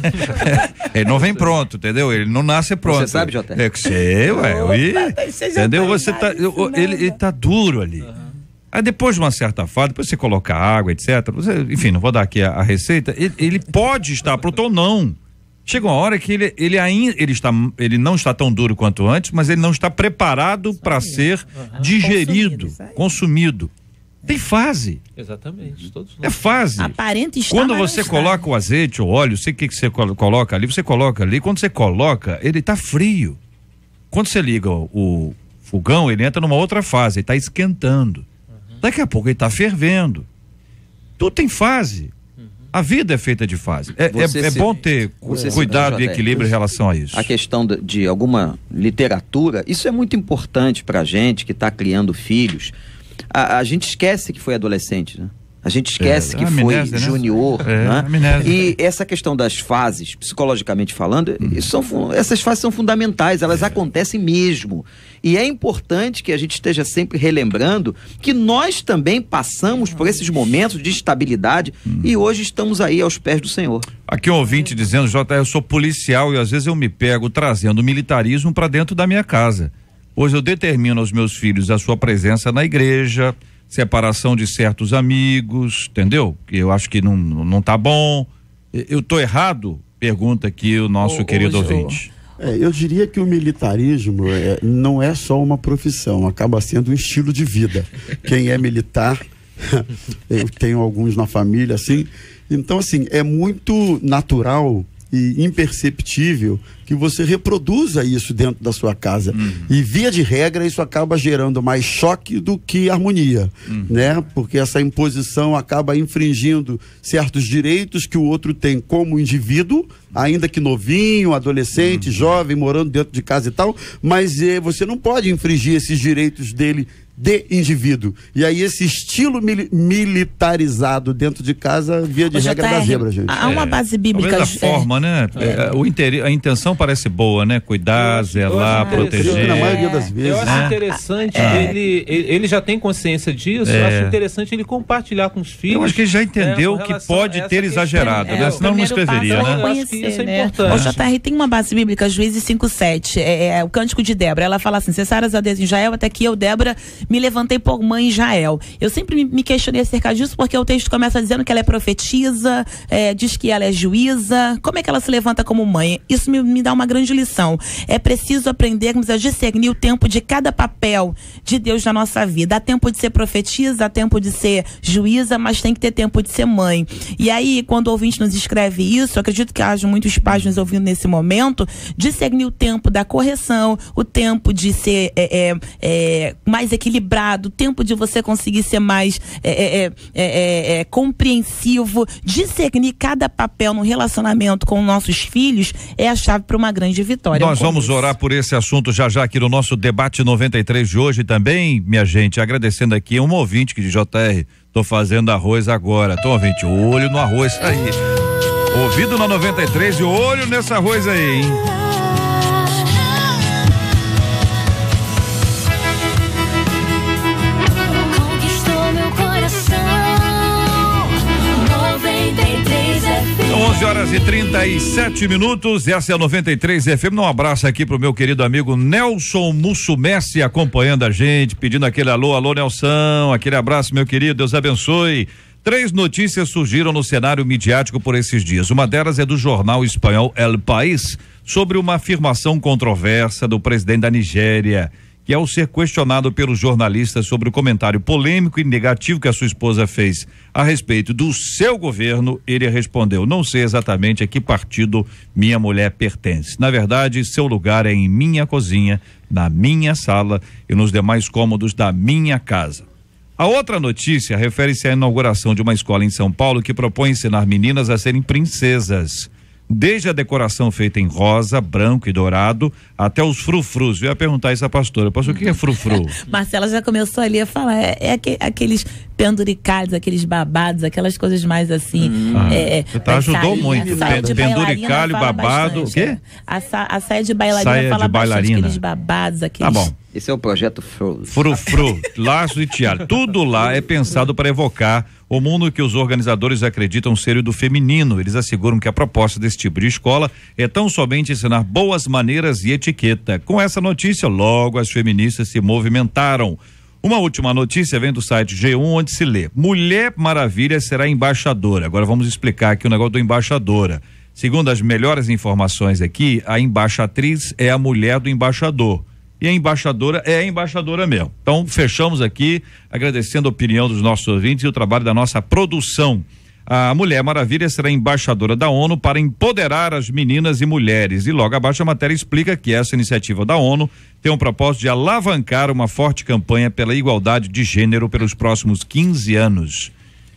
Ele não vem pronto, entendeu? Ele não nasce pronto. Você sabe, Jota? É que sei, ué. Entendeu? Você tá, ele tá duro ali. Aí depois de uma certa fase, depois você coloca água, etc. Enfim, não vou dar aqui a receita. Ele pode estar pronto ou não. Chega uma hora que ele não está tão duro quanto antes, mas ele não está preparado para ser digerido, consumido. Tem fase. Exatamente. Todos É fase. Aparenta estar, quando mas não você está. coloca o azeite, o óleo, sei o que você coloca ali, você coloca ali. Quando você coloca, ele está frio. Quando você liga o fogão, ele entra numa outra fase, ele está esquentando. Daqui a pouco ele está fervendo. Tudo tem fase. A vida é feita de fase. É bom ter cuidado e equilíbrio em relação a isso. A questão de alguma literatura, isso é muito importante pra gente que está criando filhos. A gente esquece que foi adolescente, né? A gente esquece que amnésia, foi né? junior, né? Amnésia. E essa questão das fases, psicologicamente falando, essas fases são fundamentais, elas acontecem mesmo. E é importante que a gente esteja sempre relembrando que nós também passamos por esses momentos de instabilidade e hoje estamos aí aos pés do Senhor. Aqui um ouvinte dizendo, Jota, eu sou policial e às vezes eu me pego trazendo militarismo para dentro da minha casa. Hoje eu determino aos meus filhos a sua presença na igreja, separação de certos amigos, entendeu? Eu acho que não tá bom. Eu tô errado? Pergunta aqui o nosso querido ouvinte. Eu diria que o militarismo não é só uma profissão, acaba sendo um estilo de vida. Quem é militar, eu tenho alguns na família, assim. Então, assim, é muito natural e imperceptível que você reproduza isso dentro da sua casa. E via de regra isso acaba gerando mais choque do que harmonia, né? Porque essa imposição acaba infringindo certos direitos que o outro tem como indivíduo, ainda que novinho, adolescente, jovem, morando dentro de casa e tal, mas você não pode infringir esses direitos dele de indivíduo. E aí esse estilo militarizado dentro de casa, via de regra da zebra, gente. Há uma base bíblica. Talvez a forma, né? A intenção parece boa, né? Cuidar, zelar, proteger. Na maioria das vezes. Eu acho interessante, ele já tem consciência disso, eu acho interessante ele compartilhar com os filhos. Eu acho que ele já entendeu que pode ter exagerado, né? Senão não escreveria, né? Eu acho que isso é importante. O JR tem uma base bíblica, Juízes 5:7, o Cântico de Débora. Ela fala assim: cessaras a Deus em Israel, até que eu, Débora, me levantei por mãe em Israel. Eu sempre me questionei acerca disso, porque o texto começa dizendo que ela é profetisa, diz que ela é juíza. Como é que ela se levanta como mãe? Isso me dá uma grande lição. É preciso aprendermos a discernir o tempo de cada papel de Deus na nossa vida. Há tempo de ser profetisa, há tempo de ser juíza, mas tem que ter tempo de ser mãe. E aí, quando o ouvinte nos escreve isso, eu acredito que haja muitos pais nos ouvindo nesse momento, discernir o tempo da correção, o tempo de ser mais equilibrado, o tempo de você conseguir ser mais compreensivo, discernir cada papel no relacionamento com nossos filhos é a chave para uma grande vitória. Nós vamos orar por esse assunto já aqui no nosso debate 93 de hoje também, minha gente, agradecendo aqui um ouvinte que de JR, tô fazendo arroz agora, ouvinte, olho no arroz aí, ouvido na 93 e olho nesse arroz aí, hein? São 11h37, essa é a 93 FM. Um abraço aqui pro meu querido amigo Nelson Mussumessi acompanhando a gente, pedindo aquele alô Nelson, aquele abraço, meu querido, Deus abençoe. 3 notícias surgiram no cenário midiático por esses dias. Uma delas é do jornal espanhol El País, sobre uma afirmação controversa do presidente da Nigéria, que ao ser questionado pelos jornalistas sobre o comentário polêmico e negativo que a sua esposa fez a respeito do seu governo, ele respondeu: não sei exatamente a que partido minha mulher pertence. Na verdade, seu lugar é em minha cozinha, na minha sala e nos demais cômodos da minha casa. A outra notícia refere-se à inauguração de uma escola em São Paulo que propõe ensinar meninas a serem princesas. desde a decoração feita em rosa, branco e dourado, até os frufrus. Eu ia perguntar isso à pastora. Pastor, o que é frufru? Marcela já começou ali a falar, aqueles penduricados, aqueles babados, aquelas coisas mais assim. Ajudou muito. Penduricalho, babado, o quê? A saia de bailarina fala bastante, aqueles babados, aqueles... Tá bom. Esse é o projeto Frufru, laço e tiara. Tudo lá é pensado para evocar o mundo que os organizadores acreditam ser o do feminino. Eles asseguram que a proposta desse tipo de escola é tão somente ensinar boas maneiras e etiqueta. Com essa notícia, logo as feministas se movimentaram. Uma última notícia vem do site G1, onde se lê: Mulher Maravilha será embaixadora. Agora vamos explicar aqui o negócio do embaixadora. Segundo as melhores informações aqui, a embaixatriz é a mulher do embaixador. E a embaixadora é a embaixadora mesmo. Então, fechamos aqui, agradecendo a opinião dos nossos ouvintes e o trabalho da nossa produção. A Mulher Maravilha será embaixadora da ONU para empoderar as meninas e mulheres. E logo abaixo a matéria explica que essa iniciativa da ONU tem um propósito de alavancar uma forte campanha pela igualdade de gênero pelos próximos 15 anos.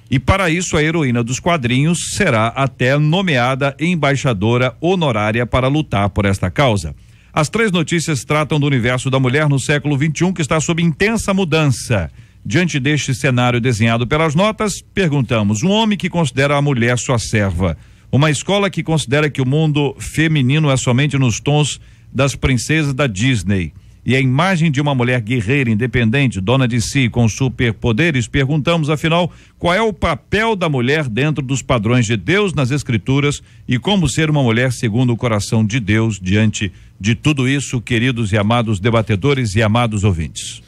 E para isso a heroína dos quadrinhos será até nomeada embaixadora honorária para lutar por esta causa. As 3 notícias tratam do universo da mulher no século XXI, que está sob intensa mudança. Diante deste cenário desenhado pelas notas, perguntamos: um homem que considera a mulher sua serva, uma escola que considera que o mundo feminino é somente nos tons das princesas da Disney, e a imagem de uma mulher guerreira, independente, dona de si, com superpoderes, perguntamos, afinal, qual é o papel da mulher dentro dos padrões de Deus nas Escrituras e como ser uma mulher segundo o coração de Deus diante de tudo isso, queridos e amados debatedores e amados ouvintes.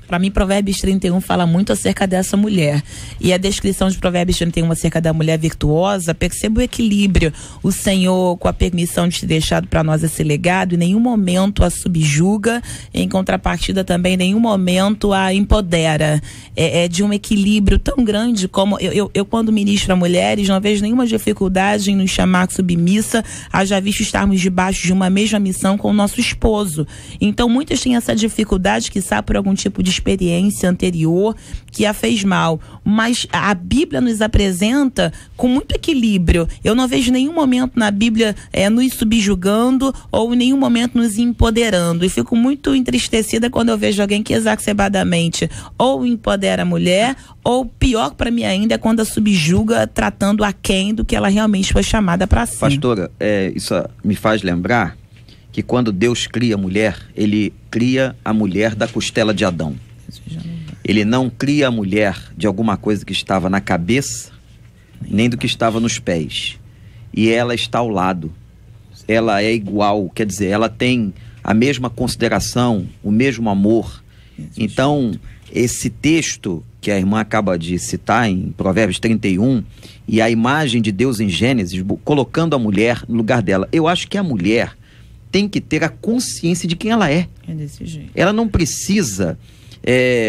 Para mim, Provérbios 31 fala muito acerca dessa mulher. E a descrição de Provérbios 31 acerca da mulher virtuosa, perceba o equilíbrio. O Senhor, com a permissão de ter deixado para nós esse legado, em nenhum momento a subjuga, em contrapartida também, em nenhum momento a empodera. É de um equilíbrio tão grande como eu quando ministro a mulheres, não vejo nenhuma dificuldade em nos chamar submissa, haja visto estarmos debaixo de uma mesma missão com o nosso esposo. Então, muitas têm essa dificuldade, que sabe por algum tipo de experiência anterior que a fez mal, mas a Bíblia nos apresenta com muito equilíbrio. Eu não vejo nenhum momento na Bíblia nos subjugando ou em nenhum momento nos empoderando, e fico muito entristecida quando eu vejo alguém que exacerbadamente ou empodera a mulher, ou pior para mim ainda é quando a subjuga, tratando aquém do que ela realmente foi chamada para ser. Pastora, isso me faz lembrar que quando Deus cria a mulher, ele cria a mulher da costela de Adão. Ele não cria a mulher de alguma coisa que estava na cabeça, nem do que estava nos pés. E ela está ao lado. Ela é igual, quer dizer, ela tem a mesma consideração, o mesmo amor. Então, esse texto que a irmã acaba de citar em Provérbios 31, e a imagem de Deus em Gênesis, colocando a mulher no lugar dela. Eu acho que a mulher tem que ter a consciência de quem ela é. É desse jeito. Ela não precisa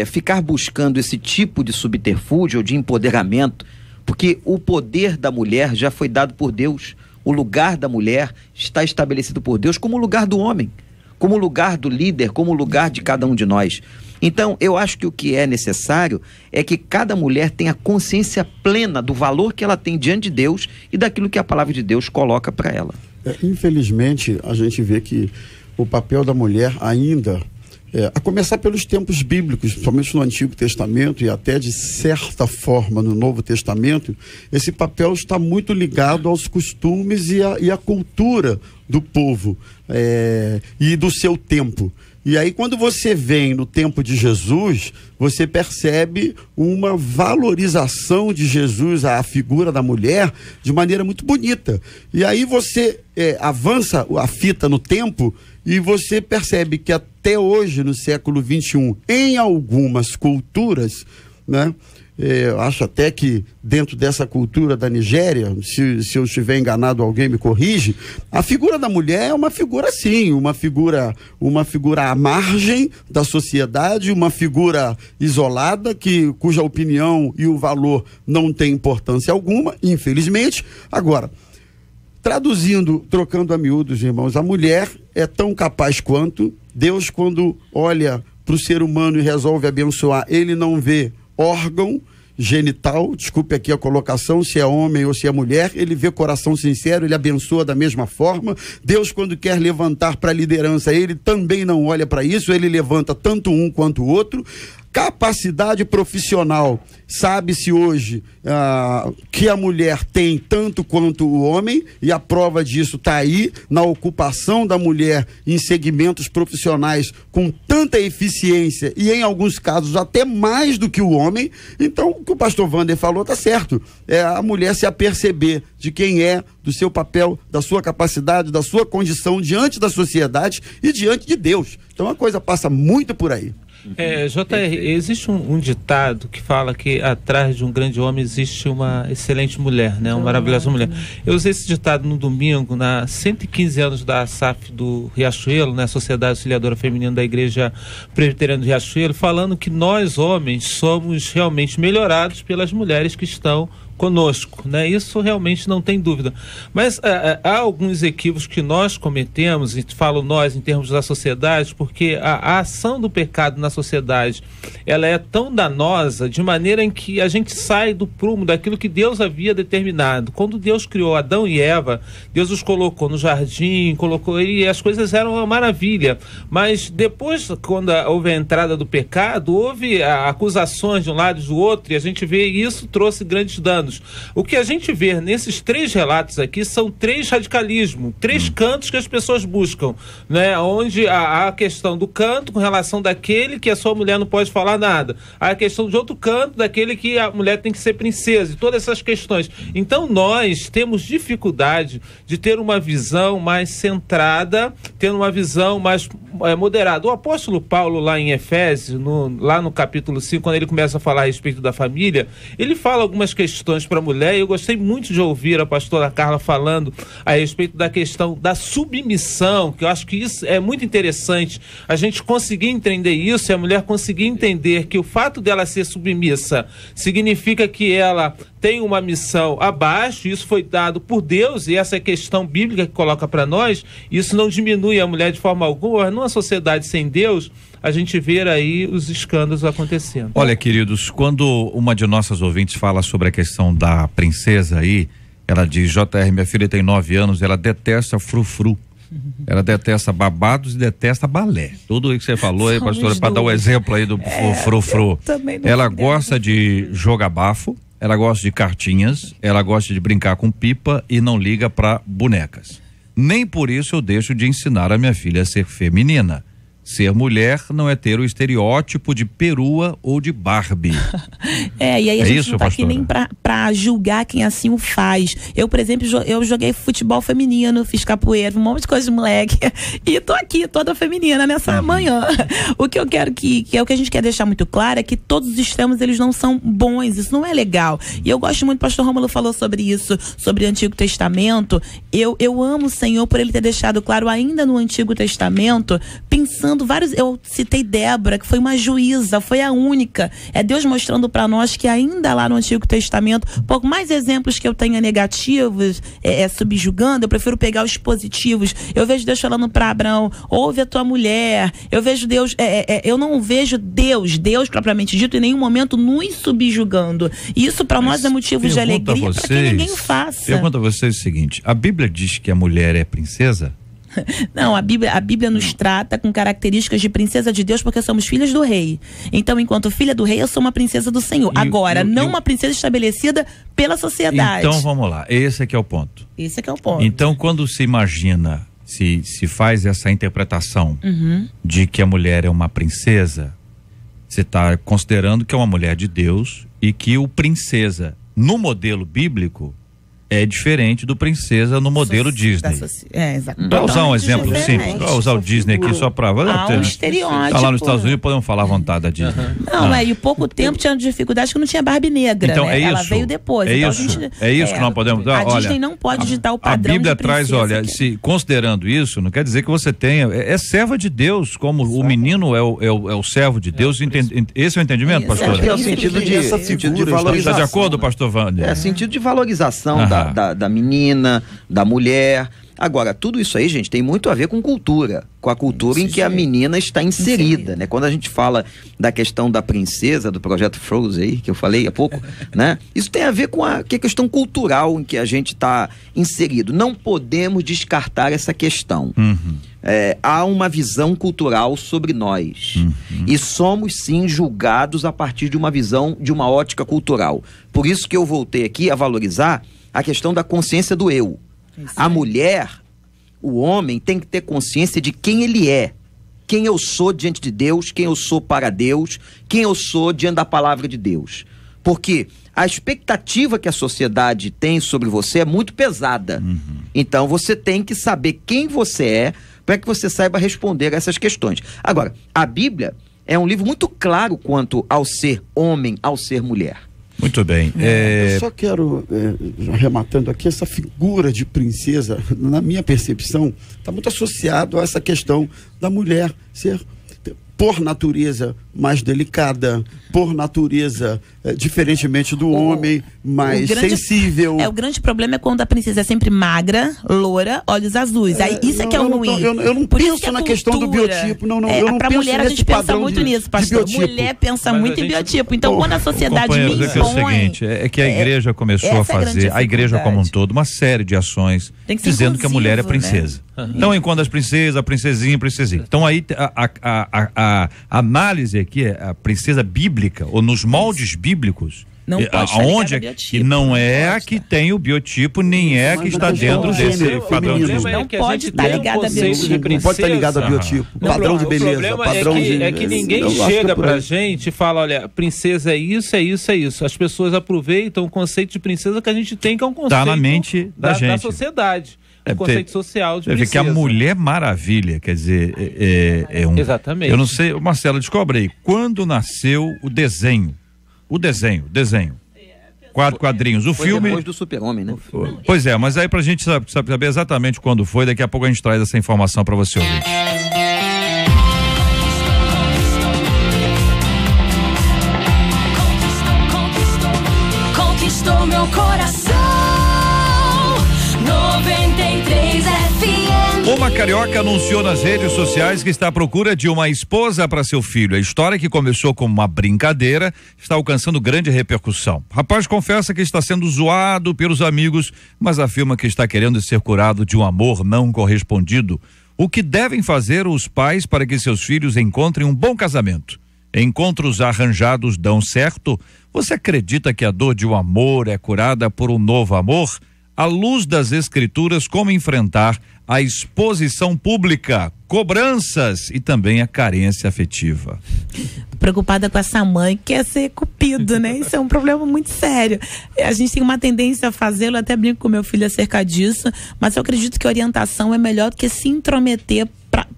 ficar buscando esse tipo de subterfúgio ou de empoderamento, porque o poder da mulher já foi dado por Deus. O lugar da mulher está estabelecido por Deus como o lugar do homem, como o lugar do líder, como o lugar de cada um de nós. Então, eu acho que o que é necessário é que cada mulher tenha consciência plena do valor que ela tem diante de Deus e daquilo que a palavra de Deus coloca para ela. Infelizmente, a gente vê que o papel da mulher ainda, a começar pelos tempos bíblicos, principalmente no Antigo Testamento e até de certa forma no Novo Testamento, esse papel está muito ligado aos costumes e à cultura do povo e do seu tempo. E aí, quando você vem no tempo de Jesus, você percebe uma valorização de Jesus, a figura da mulher, de maneira muito bonita. E aí você avança a fita no tempo e você percebe que até hoje, no século XXI, em algumas culturas, né? Acho até que dentro dessa cultura da Nigéria, se eu estiver enganado, alguém me corrige, a figura da mulher é uma figura assim, uma figura à margem da sociedade, uma figura isolada, cuja opinião e o valor não tem importância alguma, infelizmente. Agora, traduzindo, trocando a miúdos, irmãos, a mulher é tão capaz quanto. Deus, quando olha para o ser humano e resolve abençoar, ele não vê órgão, genital, desculpe aqui a colocação, se é homem ou se é mulher, ele vê coração sincero, ele abençoa da mesma forma. Deus, quando quer levantar para a liderança, ele também não olha para isso, ele levanta tanto um quanto o outro. Capacidade profissional, sabe-se hoje que a mulher tem tanto quanto o homem, e a prova disso está aí, na ocupação da mulher em segmentos profissionais com tanta eficiência e em alguns casos até mais do que o homem. Então o que o pastor Wander falou está certo, é a mulher se aperceber de quem é, do seu papel, da sua capacidade, da sua condição diante da sociedade e diante de Deus. Então a coisa passa muito por aí. JR, existe um ditado que fala que atrás de um grande homem existe uma excelente mulher, né? Uma maravilhosa mulher. Eu usei esse ditado no domingo, na 115 anos da ASAF do Riachuelo, né? Sociedade Auxiliadora Feminina da Igreja Presbiteriana do Riachuelo, falando que nós, homens, somos realmente melhorados pelas mulheres que estão conosco, né? Isso realmente não tem dúvida. Mas há alguns equívocos que nós cometemos, e falo nós em termos da sociedade, porque a ação do pecado na sociedade, ela é tão danosa, de maneira em que a gente sai do prumo daquilo que Deus havia determinado. Quando Deus criou Adão e Eva, Deus os colocou no jardim, e as coisas eram uma maravilha. Mas depois, quando houve a entrada do pecado, houve acusações de um lado e do outro, e a gente vê isso trouxe grandes danos. O que a gente vê nesses 3 relatos aqui são 3 radicalismos, 3 cantos que as pessoas buscam, né? Onde há a questão do canto com relação daquele que a sua mulher não pode falar nada, há a questão de outro canto daquele que a mulher tem que ser princesa, e todas essas questões. Então nós temos dificuldade de ter uma visão mais centrada, ter uma visão mais moderada. O apóstolo Paulo, lá em Efésios, lá no capítulo 5, quando ele começa a falar a respeito da família, ele fala algumas questões para a mulher, e eu gostei muito de ouvir a pastora Carla falando a respeito da questão da submissão, que eu acho que isso é muito interessante, a gente conseguir entender isso, e a mulher conseguir entender que o fato dela ser submissa significa que ela tem uma missão abaixo, isso foi dado por Deus, e essa é a questão bíblica que coloca para nós. Isso não diminui a mulher de forma alguma, mas numa sociedade sem Deus, a gente vê aí os escândalos acontecendo. Olha, queridos, quando uma de nossas ouvintes fala sobre a questão da princesa aí, ela diz: JR, minha filha tem 9 anos, ela detesta frufru. Ela detesta babados e detesta balé. Tudo isso que você falou aí, pastora, para dar o exemplo aí do frufru. Ela gosta de jogar bafo, ela gosta de cartinhas, ela gosta de brincar com pipa e não liga para bonecas. Nem por isso eu deixo de ensinar a minha filha a ser feminina. Ser mulher não é ter o estereótipo de perua ou de Barbie. E aí a gente isso, não tá aqui pastora? nem pra julgar quem assim o faz. Eu, por exemplo, eu joguei futebol feminino, fiz capoeira, um monte de coisa de moleque, e tô aqui toda feminina nessa manhã. O que eu quero que é o que a gente quer deixar muito claro, é que todos os extremos, eles não são bons, isso não é legal. E eu gosto muito, o pastor Rômulo falou sobre isso, sobre o Antigo Testamento. Eu amo o Senhor por ele ter deixado claro ainda no Antigo Testamento, pensando eu citei Débora, que foi uma juíza, foi a única. É Deus mostrando para nós que ainda lá no Antigo Testamento, por mais exemplos que eu tenha negativos, subjugando, eu prefiro pegar os positivos. Eu vejo Deus falando para Abraão: ouve a tua mulher. Eu vejo Deus, eu não vejo Deus propriamente dito, em nenhum momento nos subjugando. E isso para nós é motivo de alegria, para que ninguém faça. Pergunto a vocês o seguinte: a Bíblia diz que a mulher é princesa? Não, a Bíblia nos trata com características de princesa de Deus, porque somos filhas do rei. Então, enquanto filha do rei, eu sou uma princesa do Senhor. Agora, não uma princesa estabelecida pela sociedade. Então, vamos lá. Esse é que é o ponto. Esse é que é o ponto. Então, quando se imagina, se faz essa interpretação de que a mulher é uma princesa, você está considerando que é uma mulher de Deus, e que o princesa, no modelo bíblico, é diferente do princesa no modelo Disney. Exato. Para usar um exemplo simples, para usar o Disney aqui só para... um estereótipo. Tá lá nos Estados Unidos, podemos falar à vontade da Disney. Não, e pouco tempo tinha dificuldade que não tinha Barbie negra, então, né? Ela veio depois. É então, isso que nós podemos dar. A Disney não pode digitar o padrão. A Bíblia de princesa, traz, se considerando isso, não quer dizer que você tenha... É serva de Deus, como o menino é o servo de Deus. Esse é o entendimento, pastor? É o sentido de valorização. Está de acordo, pastor Wander? É sentido de valorização da menina, da mulher. Agora, tudo isso aí, gente, tem muito a ver com cultura, com a cultura em que a menina está inserida, né? Quando a gente fala da questão da princesa, do projeto Frozen aí, que eu falei há pouco, né? Isso tem a ver com a questão cultural em que a gente está inserido. Não podemos descartar essa questão. Há uma visão cultural sobre nós. E somos, sim, julgados a partir de uma visão, de uma ótica cultural. Por isso que eu voltei aqui a valorizar a questão da consciência do eu. A mulher, o homem, tem que ter consciência de quem ele é. Quem eu sou diante de Deus, quem eu sou para Deus, quem eu sou diante da palavra de Deus. Porque a expectativa que a sociedade tem sobre você é muito pesada. Então você tem que saber quem você é para que você saiba responder a essas questões. Agora, a Bíblia é um livro muito claro quanto ao ser homem, ao ser mulher. Muito bem. Eu só quero, arrematando aqui, essa figura de princesa, na minha percepção, está muito associado a essa questão da mulher ser, por natureza, mais delicada, por natureza, diferentemente do homem, mais sensível. O grande problema é quando a princesa é sempre magra, loura, olhos azuis. Aí isso é que é o ruim. Eu não penso na questão do biotipo. Eu não pra penso mulher a gente pensa muito nisso, pastor. Mulher pensa muito em biotipo. Então quando a sociedade me impõe... É o seguinte, é que a igreja começou a fazer, a igreja como um todo, uma série de ações dizendo que a mulher é princesa. Né? Então, enquanto as princesas, a princesinha. Então aí a análise aqui é a princesa bíblica, ou nos moldes bíblicos, não aonde que não é a que tem o biotipo, nem é a que está dentro desse padrão de biotipo. Não pode estar ligada a biotipo. Não pode estar ligado a biotipo. Padrão de beleza. O problema é que ninguém chega pra gente e fala, olha, princesa é isso, é isso, é isso. As pessoas aproveitam o conceito de princesa que a gente tem, que é um conceito tá na mente da gente. Da sociedade. Um conceito social de princesa. Que a Mulher Maravilha, quer dizer, Exatamente. Eu não sei, Marcelo, descobre aí, quando nasceu o desenho? O desenho. 4 quadrinhos. O filme. Depois do Super-Homem, né? Pois é, mas aí pra gente saber exatamente quando foi, daqui a pouco a gente traz essa informação pra você ouvir. Conquistou meu coração. 93 FM. Uma carioca anunciou nas redes sociais que está à procura de uma esposa para seu filho. A história, que começou como uma brincadeira, está alcançando grande repercussão. O rapaz confessa que está sendo zoado pelos amigos, mas afirma que está querendo ser curado de um amor não correspondido. O que devem fazer os pais para que seus filhos encontrem um bom casamento? Encontros arranjados dão certo? Você acredita que a dor de um amor é curada por um novo amor? À luz das escrituras, como enfrentar a exposição pública, cobranças e também a carência afetiva. Preocupada com essa mãe que quer ser cupido, né? Isso é um problema muito sério. A gente tem uma tendência a fazê-lo, até brinco com meu filho acerca disso, mas eu acredito que orientação é melhor do que se intrometer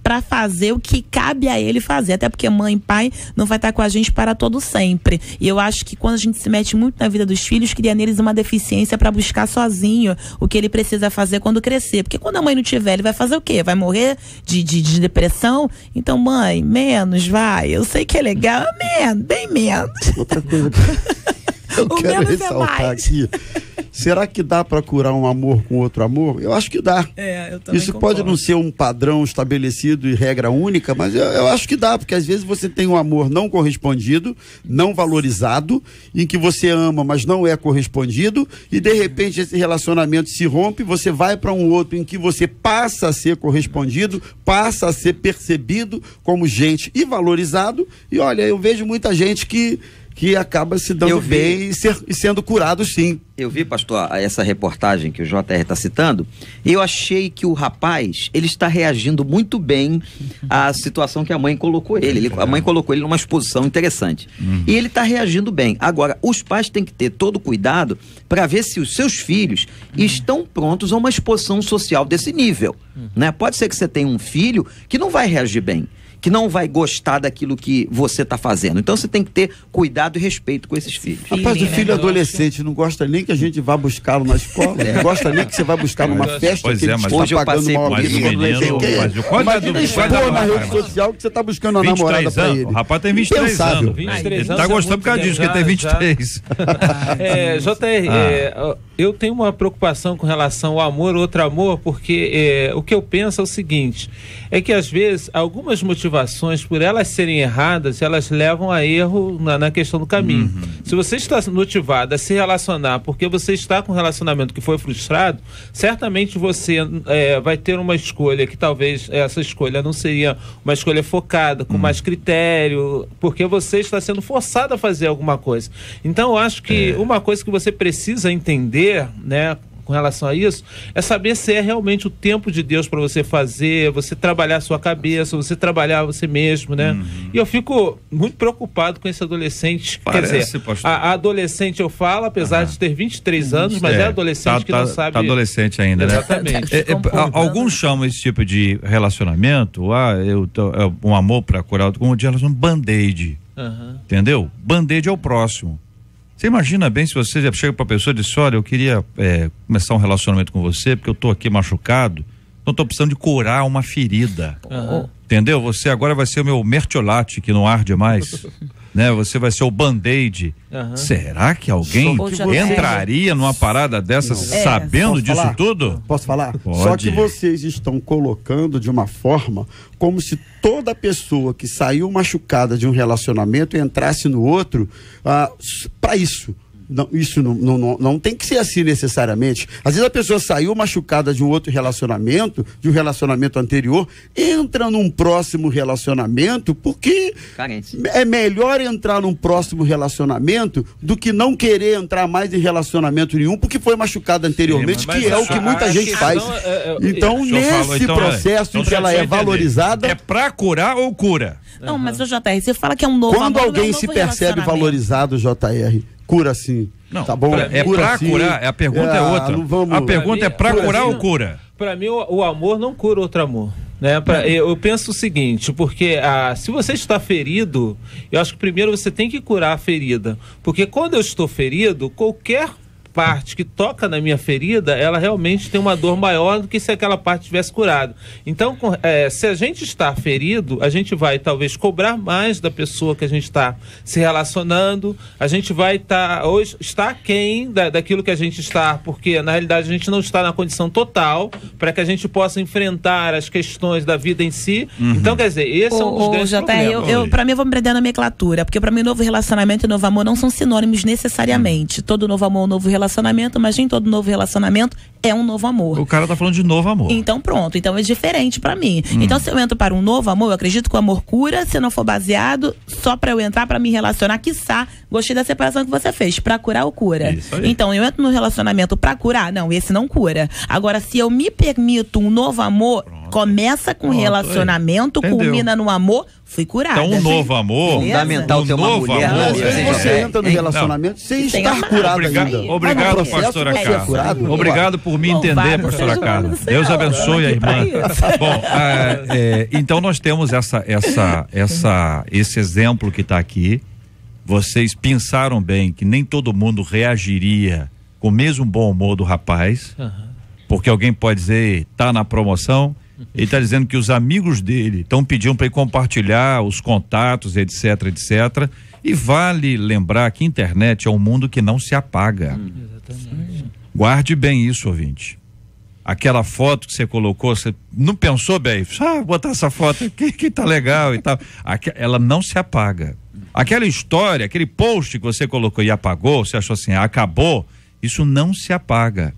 para fazer o que cabe a ele fazer, até porque mãe e pai não vai estar com a gente para todo sempre. E eu acho que quando a gente se mete muito na vida dos filhos, cria neles uma deficiência para buscar sozinho o que ele precisa fazer quando crescer, porque quando a mãe não tiver, ele vai fazer o quê? Vai morrer de depressão? Então, mãe, menos, vai, eu sei que é legal, menos, bem menos. Outra coisa que eu quero ressaltar aqui, será que dá para curar um amor com outro amor? Eu acho que dá. Eu também Isso concordo. pode não ser um padrão estabelecido e regra única, mas eu acho que dá, porque às vezes você tem um amor não correspondido, não valorizado, em que você ama, mas não é correspondido, e de repente esse relacionamento se rompe, você vai para um outro em que você passa a ser correspondido, passa a ser percebido como gente e valorizado, e olha, eu vejo muita gente que acaba se dando bem e sendo curado, sim. Eu vi, pastor, essa reportagem que o JR está citando, e eu achei que o rapaz, ele está reagindo muito bem à situação que a mãe colocou ele. A mãe colocou ele numa exposição interessante. E ele está reagindo bem. Agora, os pais têm que ter todo o cuidado para ver se os seus filhos estão prontos a uma exposição social desse nível. Né? Pode ser que você tenha um filho que não vai reagir bem, que não vai gostar daquilo que você está fazendo. Então você tem que ter cuidado e respeito com esses filhos. Rapaz, o filho adolescente não gosta nem que a gente vá buscá-lo na escola, não gosta nem que você vai buscar numa festa que ele está hoje eu pagando passei mal por isso. Imagina expor na rede social que você está buscando uma namorada para ele. O rapaz tem 23 anos. 23 anos Tá gostando por causa disso, que ele tem 23. JR, eu tenho uma preocupação com relação ao amor, outro amor, porque o que eu penso é o seguinte, é que às vezes algumas motivações, por elas serem erradas, elas levam a erro na questão do caminho. Se você está motivado a se relacionar porque você está com um relacionamento que foi frustrado, certamente você vai ter uma escolha que talvez essa escolha não seria uma escolha focada, com mais critério, porque você está sendo forçado a fazer alguma coisa. Então eu acho que uma coisa que você precisa entender, né, com relação a isso, é saber se é realmente o tempo de Deus para você fazer, você trabalhar a sua cabeça, você trabalhar você mesmo, né? E eu fico muito preocupado com esse adolescente. Parece, quer dizer, a adolescente eu falo, apesar de ter 23 anos, mas é adolescente que não sabe... Tá adolescente ainda, né? Exatamente. Alguns chamam esse tipo de relacionamento, um amor para curar, como de relacionamento band-aid. Entendeu? Band-aid é o próximo. Você imagina bem se você chega pra pessoa e diz, olha, eu queria começar um relacionamento com você porque eu tô aqui machucado, então tô precisando de curar uma ferida. Entendeu? Você agora vai ser o meu mertiolate que não arde mais. Né? Você vai ser o band-aid. Será que alguém entraria numa parada dessa sabendo disso falar? Tudo? Posso falar? Pode. Só que vocês estão colocando de uma forma como se toda pessoa que saiu machucada de um relacionamento entrasse no outro para isso. Não, isso não tem que ser assim necessariamente. Às vezes a pessoa saiu machucada de um outro relacionamento, de um relacionamento anterior, entra num próximo relacionamento porque é melhor entrar num próximo relacionamento do que não querer entrar mais em relacionamento nenhum porque foi machucada anteriormente, que é o que muita gente faz. Então, nesse processo em que ela é valorizada... É pra curar ou cura? Não, mas o JR, você fala que é um novo Quando amor, alguém se percebe valorizado, JR, cura sim. Não, tá bom? É pra curar, a pergunta é outra. A pergunta é pra curar ou cura? Pra mim, o amor não cura outro amor. Né? Eu penso o seguinte, porque se você está ferido, eu acho que primeiro você tem que curar a ferida. Porque quando eu estou ferido, qualquer parte que toca na minha ferida, ela realmente tem uma dor maior do que se aquela parte tivesse curado. Então, se a gente está ferido, a gente vai talvez cobrar mais da pessoa que a gente está se relacionando, a gente vai estar aquém daquilo que a gente está, porque na realidade a gente não está na condição total para que a gente possa enfrentar as questões da vida em si. Então, quer dizer, esse é um dos grandes problemas. Pra mim, eu vou me prender na nomenclatura, porque pra mim novo relacionamento e novo amor não são sinônimos necessariamente. Todo novo amor é um novo relacionamento, mas nem todo novo relacionamento é um novo amor. O cara tá falando de novo amor. Então pronto, então é diferente pra mim. Então se eu entro para um novo amor, eu acredito que o amor cura, se não for baseado só pra eu entrar, pra me relacionar, quiçá, gostei da separação que você fez, pra curar ou cura. Então eu entro no relacionamento pra curar, não, esse não cura. Agora se eu me permito um novo amor, começa com relacionamento, culmina no amor, fui curada. Então um novo amor, fundamental ter uma mulher. Você entra no relacionamento sem estar curado ainda. Obrigado, pastora Carla. Obrigado por me entender, pastora Carla. Deus abençoe a irmã. Bom, então nós temos esse exemplo que está aqui. Vocês pensaram bem que nem todo mundo reagiria com o mesmo bom humor do rapaz, porque alguém pode dizer, tá na promoção. Ele está dizendo que os amigos dele estão pedindo para ele compartilhar os contatos, etc, etc. E vale lembrar que a internet é um mundo que não se apaga. Exatamente. Guarde bem isso, ouvinte. Aquela foto que você colocou, você não pensou bem? Botar essa foto aqui que tá legal e tal. Ela não se apaga. Aquela história, aquele post que você colocou e apagou, você achou assim, acabou, isso não se apaga.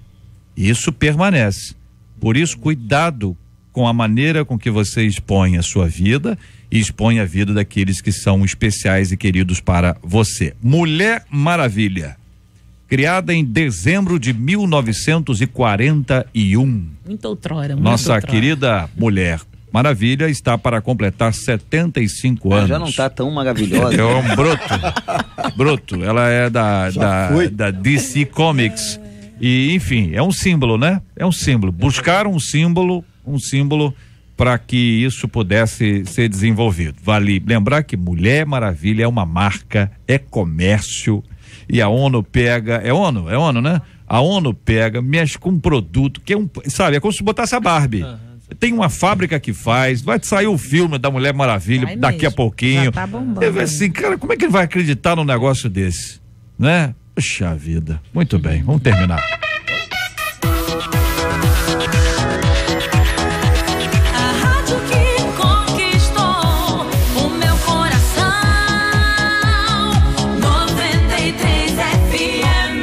Isso permanece. Por isso, cuidado com a maneira com que você expõe a sua vida e expõe a vida daqueles que são especiais e queridos para você. Mulher Maravilha, criada em dezembro de 1941. Muito outrora. Nossa querida Mulher Maravilha está para completar 75 anos. Já não está tão maravilhosa. É um broto. Ela é da DC Comics. E, enfim, é um símbolo, né? É um símbolo. Buscaram um símbolo para que isso pudesse ser desenvolvido. Vale lembrar que Mulher Maravilha é uma marca, é comércio, e a ONU pega, é ONU, né? A ONU pega, mexe com um produto que é sabe, é como se botasse a Barbie. Tem uma fábrica que faz, vai sair o filme da Mulher Maravilha daqui a pouquinho. Já tá bombando. Eu assim, cara, como é que ele vai acreditar num negócio desse? Né? Puxa vida. Muito bem, vamos terminar.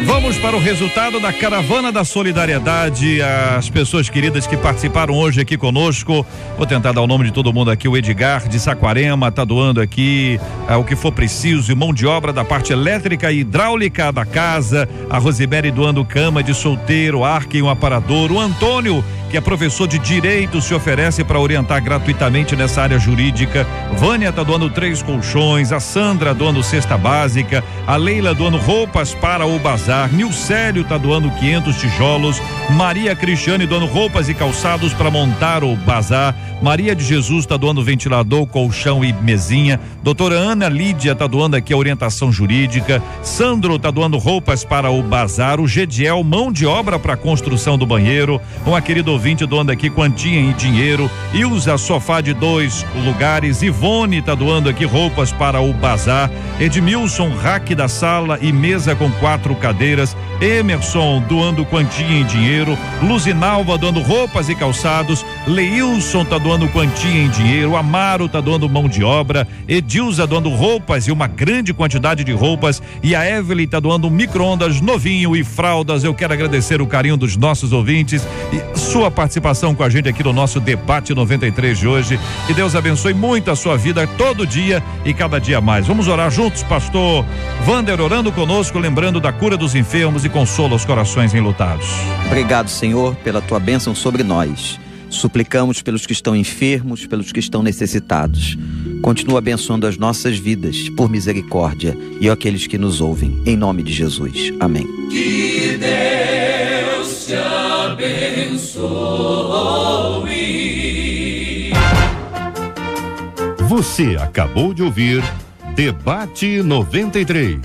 Vamos para o resultado da Caravana da Solidariedade. As pessoas queridas que participaram hoje aqui conosco. Vou tentar dar o nome de todo mundo aqui. O Edgar de Saquarema tá doando aqui o que for preciso e mão de obra da parte elétrica e hidráulica da casa. A Rosemary doando cama de solteiro, arca e um aparador. O Antônio, que é professor de direito, se oferece para orientar gratuitamente nessa área jurídica. Vânia tá doando 3 colchões, a Sandra doando cesta básica, a Leila doando roupas para o bazar, Nilcélio tá doando 500 tijolos, Maria Cristiane doando roupas e calçados para montar o bazar, Maria de Jesus tá doando ventilador, colchão e mesinha, doutora Ana Lídia tá doando aqui a orientação jurídica, Sandro tá doando roupas para o bazar, o Gediel mão de obra para a construção do banheiro, uma querida ouvinte doando aqui quantia em dinheiro, Ilza sofá de 2 lugares, Ivone tá doando aqui roupas para o bazar, Edmilson rack da sala e mesa com 4 cadeiras, Emerson doando quantia em dinheiro, Luzinalva doando roupas e calçados, Leilson tá doando quantia em dinheiro, Amaro tá doando mão de obra, Edilza doando roupas e uma grande quantidade de roupas, e a Evelyn tá doando um micro-ondas novinho e fraldas. Eu quero agradecer o carinho dos nossos ouvintes e sua participação com a gente aqui no nosso Debate 93 de hoje. Que Deus abençoe muito a sua vida todo dia e cada dia mais. Vamos orar juntos, pastor Wander orando conosco, lembrando da cura dos enfermos e consola os corações enlutados. Obrigado, Senhor, pela tua bênção sobre nós. Suplicamos pelos que estão enfermos, pelos que estão necessitados. Continua abençoando as nossas vidas, por misericórdia, e aqueles que nos ouvem, em nome de Jesus. Amém. Que Deus te abençoe. Você acabou de ouvir Debate 93.